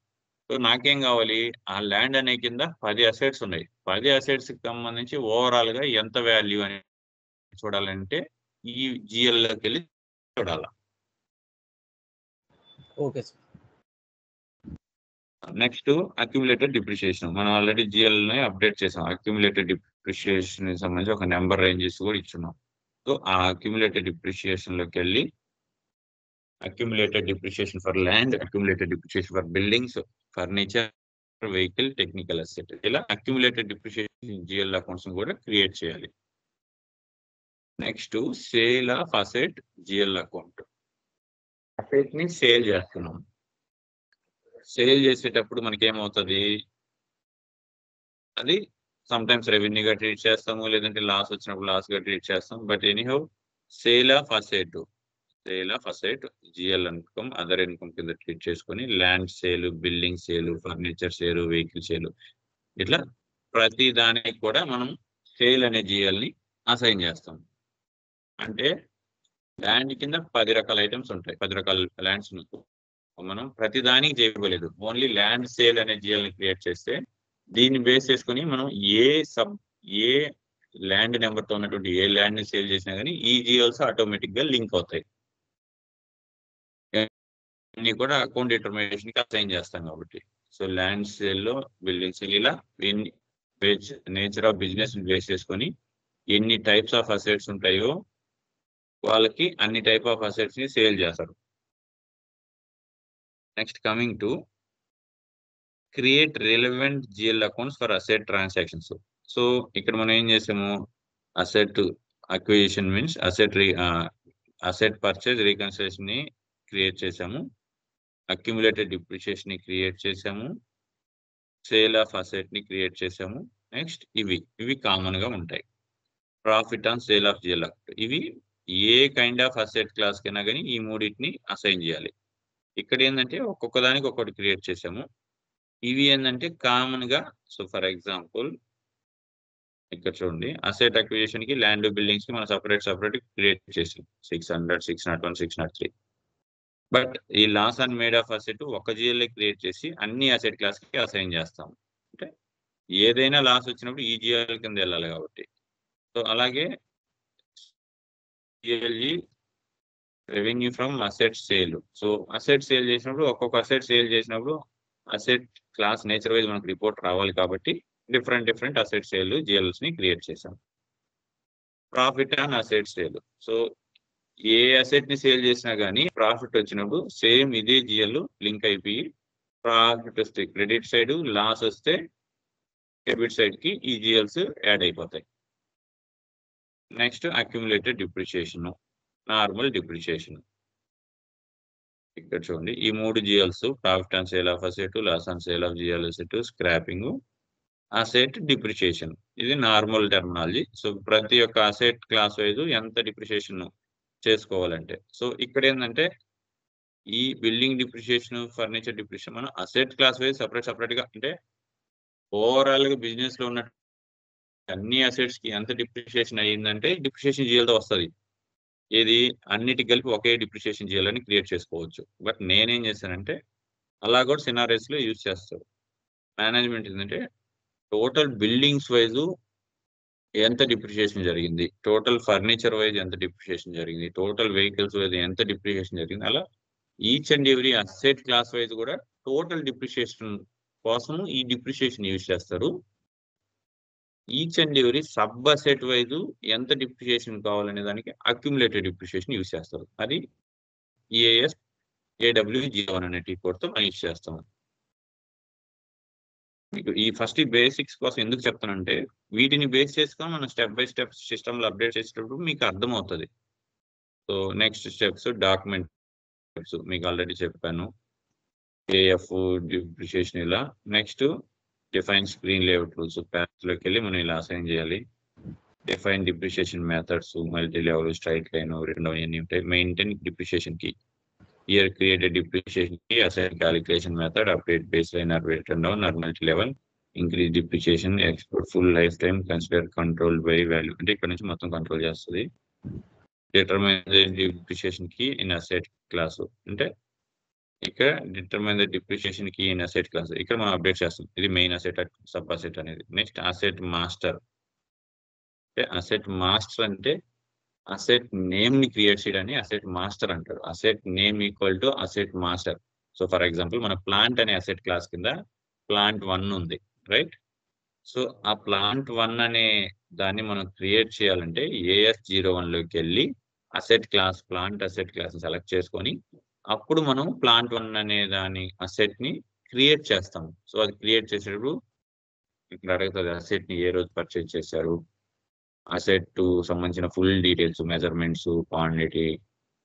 సో నాకేం కావాలి, ఆ ల్యాండ్ అనే కింద 10 అసెట్స్ ఉన్నాయి. 10 అసెట్స్ కి సంబంధించి ఓవరాల్ గా ఎంత వాల్యూ అని చూడాలంటే ఈ జిఎల్ లోకి వెళ్ళి చూడాలి. Okay sir. Next accumulated depreciation. మనం ఆల్రెడీ జిఎల్ ని అప్డేట్ చేసాం. అక్యుములేటెడ్ డిప్రిషియేషన్ సంబంధించి ఒక నెంబర్ రేంజెస్ కూడా ఇచ్చున్నాం. సో ఆ అక్యుములేటెడ్ డిప్రిషియేషన్ లోకి వెళ్ళి accumulated depreciation for land, accumulated depreciation for buildings, furniture, vehicle, technical asset, ఇలా అక్యుములేటెడ్ డిప్రిషియేషన్ జిఎల్ అకౌంట్స్ కూడా క్రియేట్ చేయాలి. Next sale of asset GL account. Asset ని సేల్ చేస్తున్నాం. సేల్ చేసేటప్పుడు మనకి ఏమవుతుంది, అది సమ్ టైమ్స్ రెవెన్యూగా ట్రీట్ చేస్తాము, లేదంటే లాస్ వచ్చినప్పుడు లాస్ గా ట్రీట్ చేస్తాం. But anyhow sale of asset GL income, other income కింద ట్రీట్ చేసుకొని land sale, building sale, furniture sale, vehicle sale, ఇట్లా ప్రతి దానికి కూడా మనం సేల్ అనే జిఎల్ ని అసైన్ చేస్తాం. అంటే ల్యాండ్ కింద 10 రకాల ఐటమ్స్ ఉంటాయి, 10 రకాల ల్యాండ్స్ మనం ప్రతి దానికి చేయలేదు. ఓన్లీ ల్యాండ్ సేల్ అనే జిఎల్ ని క్రియేట్ చేస్తే దీన్ని బేస్ చేసుకుని మనం ఏ ల్యాండ్ నెంబర్ తో ఉన్నటువంటి ఏ ల్యాండ్ ని సేల్ చేసినా కానీ ఈ జిఎల్స్ ఆటోమేటిక్ గా లింక్ అవుతాయి. అన్ని కూడా అకౌంట్ డిటర్మినేషన్ కి అసైన్ చేస్తాం కాబట్టి. సో ల్యాండ్ సేల్ లో, బిల్డింగ్ సేల్, ఇలా నేచర్ ఆఫ్ బిజినెస్ బేస్ చేసుకొని ఎన్ని టైప్స్ ఆఫ్ అసెట్స్ ఉంటాయో వాళ్ళకి అన్ని టైప్ ఆఫ్ అసెట్స్ ని సేల్ చేస్తారు. Next coming to create relevant GL accounts for asset transactions. So ఇక్కడ మనం ఏం చేసాము, asset acquisition means asset purchase reconciliation ని క్రియేట్ చేసాము, అక్యుములేటెడ్ డిప్రిషియేషన్ ని క్రియేట్ చేసాము, సేల్ ఆఫ్ అసెట్ ని క్రియేట్ చేసాము. నెక్స్ట్ ఇవి కామన్ గా ఉంటాయి. Profit on sale of GL account, ఇవి ఏ కైండ్ ఆఫ్ అసెట్ క్లాస్ కైనా కానీ ఈ మూడింటిని అసైన్ చేయాలి. ఇక్కడ ఏంటంటే ఒక్కొక్క దానికి ఒక్కటి క్రియేట్ చేసాము. ఇవి ఏంటంటే కామన్ గా, సో ఫర్ ఎగ్జాంపుల్ ఇక్కడ చూడండి, అసెట్ అక్విజిషన్ కి, ల్యాండ్, బిల్డింగ్స్ కి మనం సపరేట్ క్రియేట్ చేసాం 600, 601, 603. బట్ ఈ loss and made of asset ఒక జిఎల్ క్రియేట్ చేసి అన్ని అసెట్ క్లాస్ కి అసైన్ చేస్తాం. అంటే ఏదైనా లాస్ వచ్చినప్పుడు ఈ జిఎల్ కింద వెళ్ళాలి కాబట్టి. సో అలాగే జిఎల్జి revenue from asset sale. So asset sale చేసినప్పుడు ఒక్కొక్క అసెట్ సేల్ చేసినప్పుడు అసెట్ క్లాస్ నేచర్ వైజ్ మనకు రిపోర్ట్ రావాలి కాబట్టి డిఫరెంట్ అసెట్ సేల్ జిఎల్స్ ని క్రియేట్ చేసాం. Profit on asset sale. So ఏ అసెట్ ని సేల్ చేసినా కానీ ప్రాఫిట్ వచ్చినప్పుడు సేమ్ ఇదే జిఎల్ లింక్ అయిపోయి ప్రాఫిట్ వస్తే క్రెడిట్ సైడ్, లాస్ వస్తే డెబిట్ సైడ్ కి ఈ జిఎల్స్ యాడ్ అయిపోతాయి. Next accumulated depreciation, normal depreciation. ఇక్కడ చూడండి, ఈ 3 GLs profit on sale of asset, loss on sale of GL asset, scrapping, asset depreciation, ఇది నార్మల్ టెర్మినాలజీ. సో ప్రతి ఒక్క అసెట్ క్లాస్ వైజ్ ఎంత డిప్రిషియేషన్ చేసుకోవాలంటే, సో ఇక్కడ ఏంటంటే ఈ బిల్డింగ్ డిప్రిషియేషన్, ఫర్నిచర్ డిప్రిషియేషన్ మనం అసెట్ క్లాస్ వైజ్ సపరేట్ గా, అంటే ఓవరాల్ గా బిజినెస్ లో ఉన్న అన్ని అసెట్స్ కి ఎంత డిప్రిషియేషన్ అయ్యిందంటే డిప్రిషియేషన్ జిఎల్ తో వస్తుంది. ఏది అన్నిటికి కలిపి ఒకే డిప్రిషియేషన్ జిఎల్ అని క్రియేట్ చేసుకోవచ్చు. బట్ నేనేం చేశానంటే అలా కూడా సినారీస్ లో యూజ్ చేస్తారు. మేనేజ్మెంట్ ఏంటంటే టోటల్ బిల్డింగ్స్ వైజ్ ఎంత డిప్రిషియేషన్ జరిగింది, టోటల్ ఫర్నిచర్ వైజ్ ఎంత డిప్రిషియేషన్ జరిగింది, టోటల్ వెహికల్స్ వైజ్ ఎంత డిప్రిషియేషన్ జరిగింది, అలా each and every asset class wise కూడా టోటల్ డిప్రిషియేషన్ కోసం ఈ డిప్రిషియేషన్ యూజ్ చేస్తారు. Each and every sub asset wise ఎంత డిప్రిషియేషన్ కావాలనే దానికి అక్యుములేటెడ్ డిప్రిషియేషన్ యూజ్ చేస్తారు. అది ఈఏఎస్ AW01 అనే టీ కోడ్తో మనం యూజ్ చేస్తాం. మీకు ఈ ఫస్ట్ బేసిక్స్ కోసం ఎందుకు చెప్తానంటే వీటిని బేస్ చేసుకొని మనం స్టెప్ బై స్టెప్ సిస్టంలో అప్డేట్ చేసేటప్పుడు మీకు అర్థమవుతుంది. So next steps document steps మీకు ఆల్రెడీ చెప్పాను. AF డిప్రిషియేషన్ ఇలా. Next define screen layout rules, ప్యాచ్లోకి వెళ్ళి మనం ఇలా అసైన్ చేయాలి. Define depreciation methods, multi level, straight line, రెండు అన్నీ ఉంటాయి. మెయింటైన్ డిప్రిషియేషన్ కి here create a depreciation key, assign calculation method, update baseline or written down or multi-level, increase depreciation, export full lifetime, consider controlled by value. అంటే ఇక్కడ నుంచి మొత్తం control చేస్తుంది. Determine the depreciation key in asset class. అంటే ఇక్కడ determine the depreciation key in asset class. ఇక్కడ మనం update చేస్తాం. ఇది మెయిన్ అసెట్, సబ్ అసెట్ అనేది. Next asset master. అంటే అసెట్ మాస్టర్ అంటే అసెట్ నేమ్ ని క్రియేట్ చేయడాన్ని అసెట్ మాస్టర్ అంటారు. Asset name equal to asset master. So for example మన ప్లాంట్ అనే అసెట్ క్లాస్ కింద ప్లాంట్ 1 ఉంది, రైట్? సో ఆ ప్లాంట్ 1 అనే దాన్ని మనం క్రియేట్ చేయాలంటే AS01 లోకి వెళ్ళి asset class, plant asset class select చేసుకొని అప్పుడు మనం ప్లాంట్ 1 అనే దాని అసెట్ ని క్రియేట్ చేస్తాం. సో అది క్రియేట్ చేసేటప్పుడు ఇక్కడ అడుగుతుంది అసెట్ ని ఏ రోజు పర్చేజ్ చేశారు, అసెట్ సంబంధించిన full details, measurements, quantity,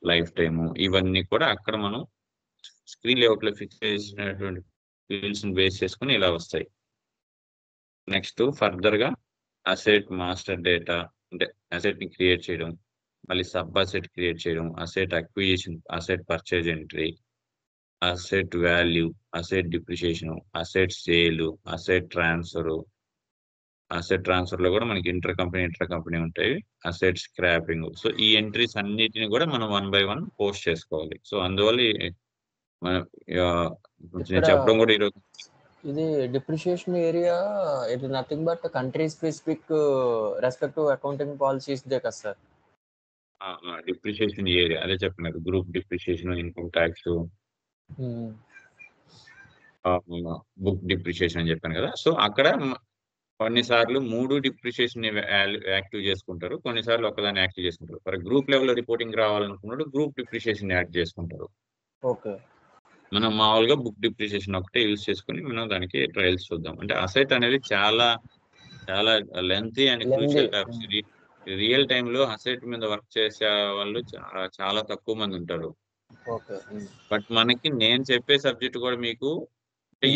life time, ఇవన్నీ కూడా అక్కడ మనం స్క్రీన్ లేఅవుట్ లో ఫిక్స్ చేసినటువంటి ఫీల్డ్స్ ని బేస్ చేసుకుని ఇలా వస్తాయి. నెక్స్ట్ ఫర్దర్ గా అసెట్ మాస్టర్ డేటా అంటే అసెట్ ని క్రియేట్ చేయడం, మళ్ళీ సబ్ అసెట్ క్రియేట్ చేయడం, asset acquisition, asset purchase entry, asset value, asset depreciation, asset sale, asset transfer. Asset transfer లో కూడా మనకి ఇంటర్ కంపెనీ ఉంటాయి, అసెట్ స్క్రాపింగ్. సో ఈ ఎంట్రీస్ అన్నిటిని కూడా మనం 1 by 1 పోస్ట్ చేసుకోవాలి. సో అందువల్ల మనం నేను చెప్పడం కూడా ఈరోజు ఇది డిప్రిషియేషన్ ఏరియా, ఇది nothing but country specific respective accounting policies they కదా సార్? డిప్రిషియేషన్ ఏరియా అదే చెప్పినారు, group depreciation, income tax, book depreciation అని చెప్పాను కదా. సో అక్కడ కొన్నిసార్లు 3 డిప్రిషియేషన్ యాక్టివ్ చేసుకుంటారు, కొన్నిసార్లు ఒకదాన్ని యాక్టివ్ చేసుకుంటారు. ఫర్ గ్రూప్ లెవెల్ రిపోర్టింగ్ రావాలనుకున్నప్పుడు గ్రూప్ డిప్రిషియేషన్ యాడ్ చేసుకుంటారు. ఓకే. మనం మామూలుగా బుక్ డిప్రిషియేషన్ ఒకటే యూజ్ చేసుకుని మనం దానికి ట్రయల్స్ చూద్దాం. అంటే అసెట్ అనేది చాలా చాలా lengthy and crucial topics. Real time లో అసెట్ మీద వర్క్ చేసే వాళ్ళు చాలా తక్కువ మంది ఉంటారు. బట్ మనకి నేను చెప్పే సబ్జెక్ట్ కూడా మీకు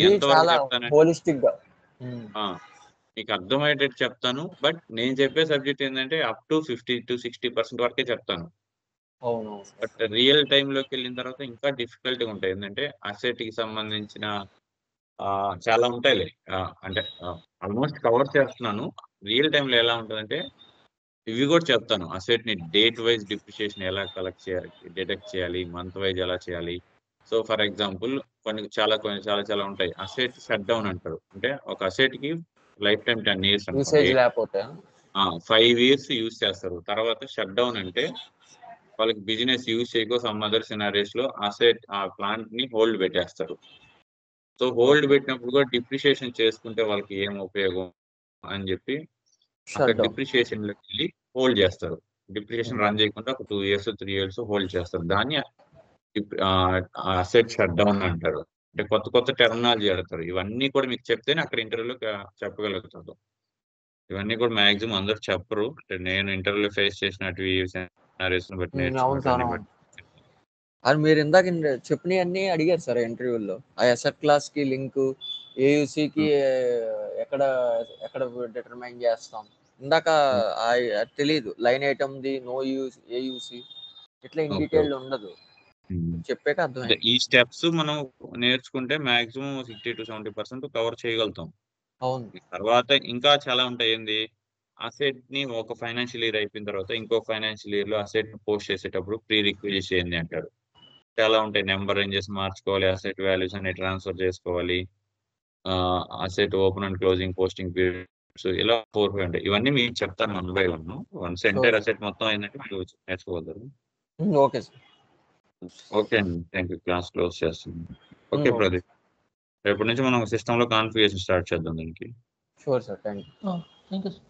ఎంతవరకు చెప్తానంటే మీకు అర్థమయ్యేటట్టు చెప్తాను. బట్ నేను చెప్పే సబ్జెక్ట్ ఏంటంటే అప్ టు 50 to 60% వరకే చెప్తాను. బట్ రియల్ టైమ్ లోకి వెళ్ళిన తర్వాత ఇంకా డిఫికల్ట్ గా ఉంటాయి. ఏంటంటే అసెట్ కి సంబంధించిన చాలా ఉంటాయిలే, అంటే ఆల్మోస్ట్ కవర్ చేస్తున్నాను. రియల్ టైమ్ లో ఎలా ఉంటుందంటే ఇవి కూడా చెప్తాను. అసెట్ ని డేట్ వైజ్ డిప్రిషియేషన్ ఎలా కలెక్ట్ చేయాలి, డిడక్ట్ చేయాలి, మంత్ వైజ్ ఎలా చేయాలి. సో ఫర్ ఎగ్జాంపుల్ కొన్ని చాలా ఉంటాయి. అసెట్ షట్ డౌన్ అంటారు. అంటే ఒక అసెట్ కి లైఫ్ టైం 10 years అనుకోండి, 5 years యూజ్ చేస్తారు. తర్వాత షట్ డౌన్ అంటే వాళ్ళకి బిజినెస్ యూజ్ చేయకో సమ్ అదర్ సినారీస్ లో అసెట్ ఆ ప్లాంట్ ని హోల్డ్ పెట్టేస్తారు. సో హోల్డ్ పెట్టినప్పుడు కూడా డిప్రిషియేషన్ చేసుకుంటే వాళ్ళకి ఏం ఉపయోగం అని చెప్పి అక్కడ డిప్రిషియేషన్ లోకి వెళ్ళి హోల్డ్ చేస్తారు. డిప్రిషియేషన్ రన్ చేయకుండా ఒక 2 years 3 years హోల్డ్ చేస్తారు. దాన్ని అసెట్ షట్ డౌన్ అంటారు. అంటే కొత్త టెర్మినాలజీ ఆడతారు. ఇవన్నీ కూడా మీకు చెప్తేనే అక్కడ ఇంటర్వ్యూలో చెప్పగలుగుతారు. ఇవన్నీ కూడా మాక్సిమం అందరూ చెప్పరు. అంటే నేను ఇంటర్వ్యూలో ఫేస్ చేసినట్టు అది మీరు ఇందాక చెప్పినవన్నీ అడిగారు సార్ ఇంటర్వ్యూలో. ఆ అసెట్ క్లాస్ కి లింక్, ఏయుసికి ఎక్కడ డిటర్మైన్ చేస్తాం, ఇందాక తెలీదు లైన్ ఐటమ్ ది, నో యూస్, ఏయుసి ఇట్లా ఇన్ డీటెయిల్ ఉండదు. చెప్పాక అర్థమైంది. ఈ స్టెప్స్ మనం నేర్చుకుంటే మాక్సిమం 60 to 70% కవర్ చేయగలుగుతాం. అవును. తర్వాత ఇంకా చాలా ఉంటాయి. ఏంది, అసెట్ ని ఒక ఫైనాన్షియల్ ఇయర్ అయిపోయిన తర్వాత ఇంకో ఫైనాన్షియల్ ఇయర్ లో అసెట్ పోస్ట్ చేసేటప్పుడు ప్రీ రిక్విజిట్ ఏంది అంటారు. చాలా ఉంటాయి. నెంబర్ రేంజెస్ మార్చుకోవాలి, అసెట్ వాల్యూస్ అన్ని ట్రాన్స్ఫర్ చేసుకోవాలి, asset open and closing posting period so ఇలా 4-5 ఉంటాయి. ఇవన్నీ మీకు చెప్తాను 1 by 1. వన్స్ ఎంటైర్ అసెట్ మొత్తం అయిందంటే మీరు నేర్చుకోగలరు. Okay sir. ఓకే అండి, థ్యాంక్ యూ. క్లాస్ క్లోజ్ చేస్తున్నాను. Okay okay. ప్రదీప్, రేపటి నుంచి మనం సిస్టంలో కాన్ఫిగరేషన్ స్టార్ట్ చేద్దాం దీనికి. Sure sir, thank you. Thank you sir.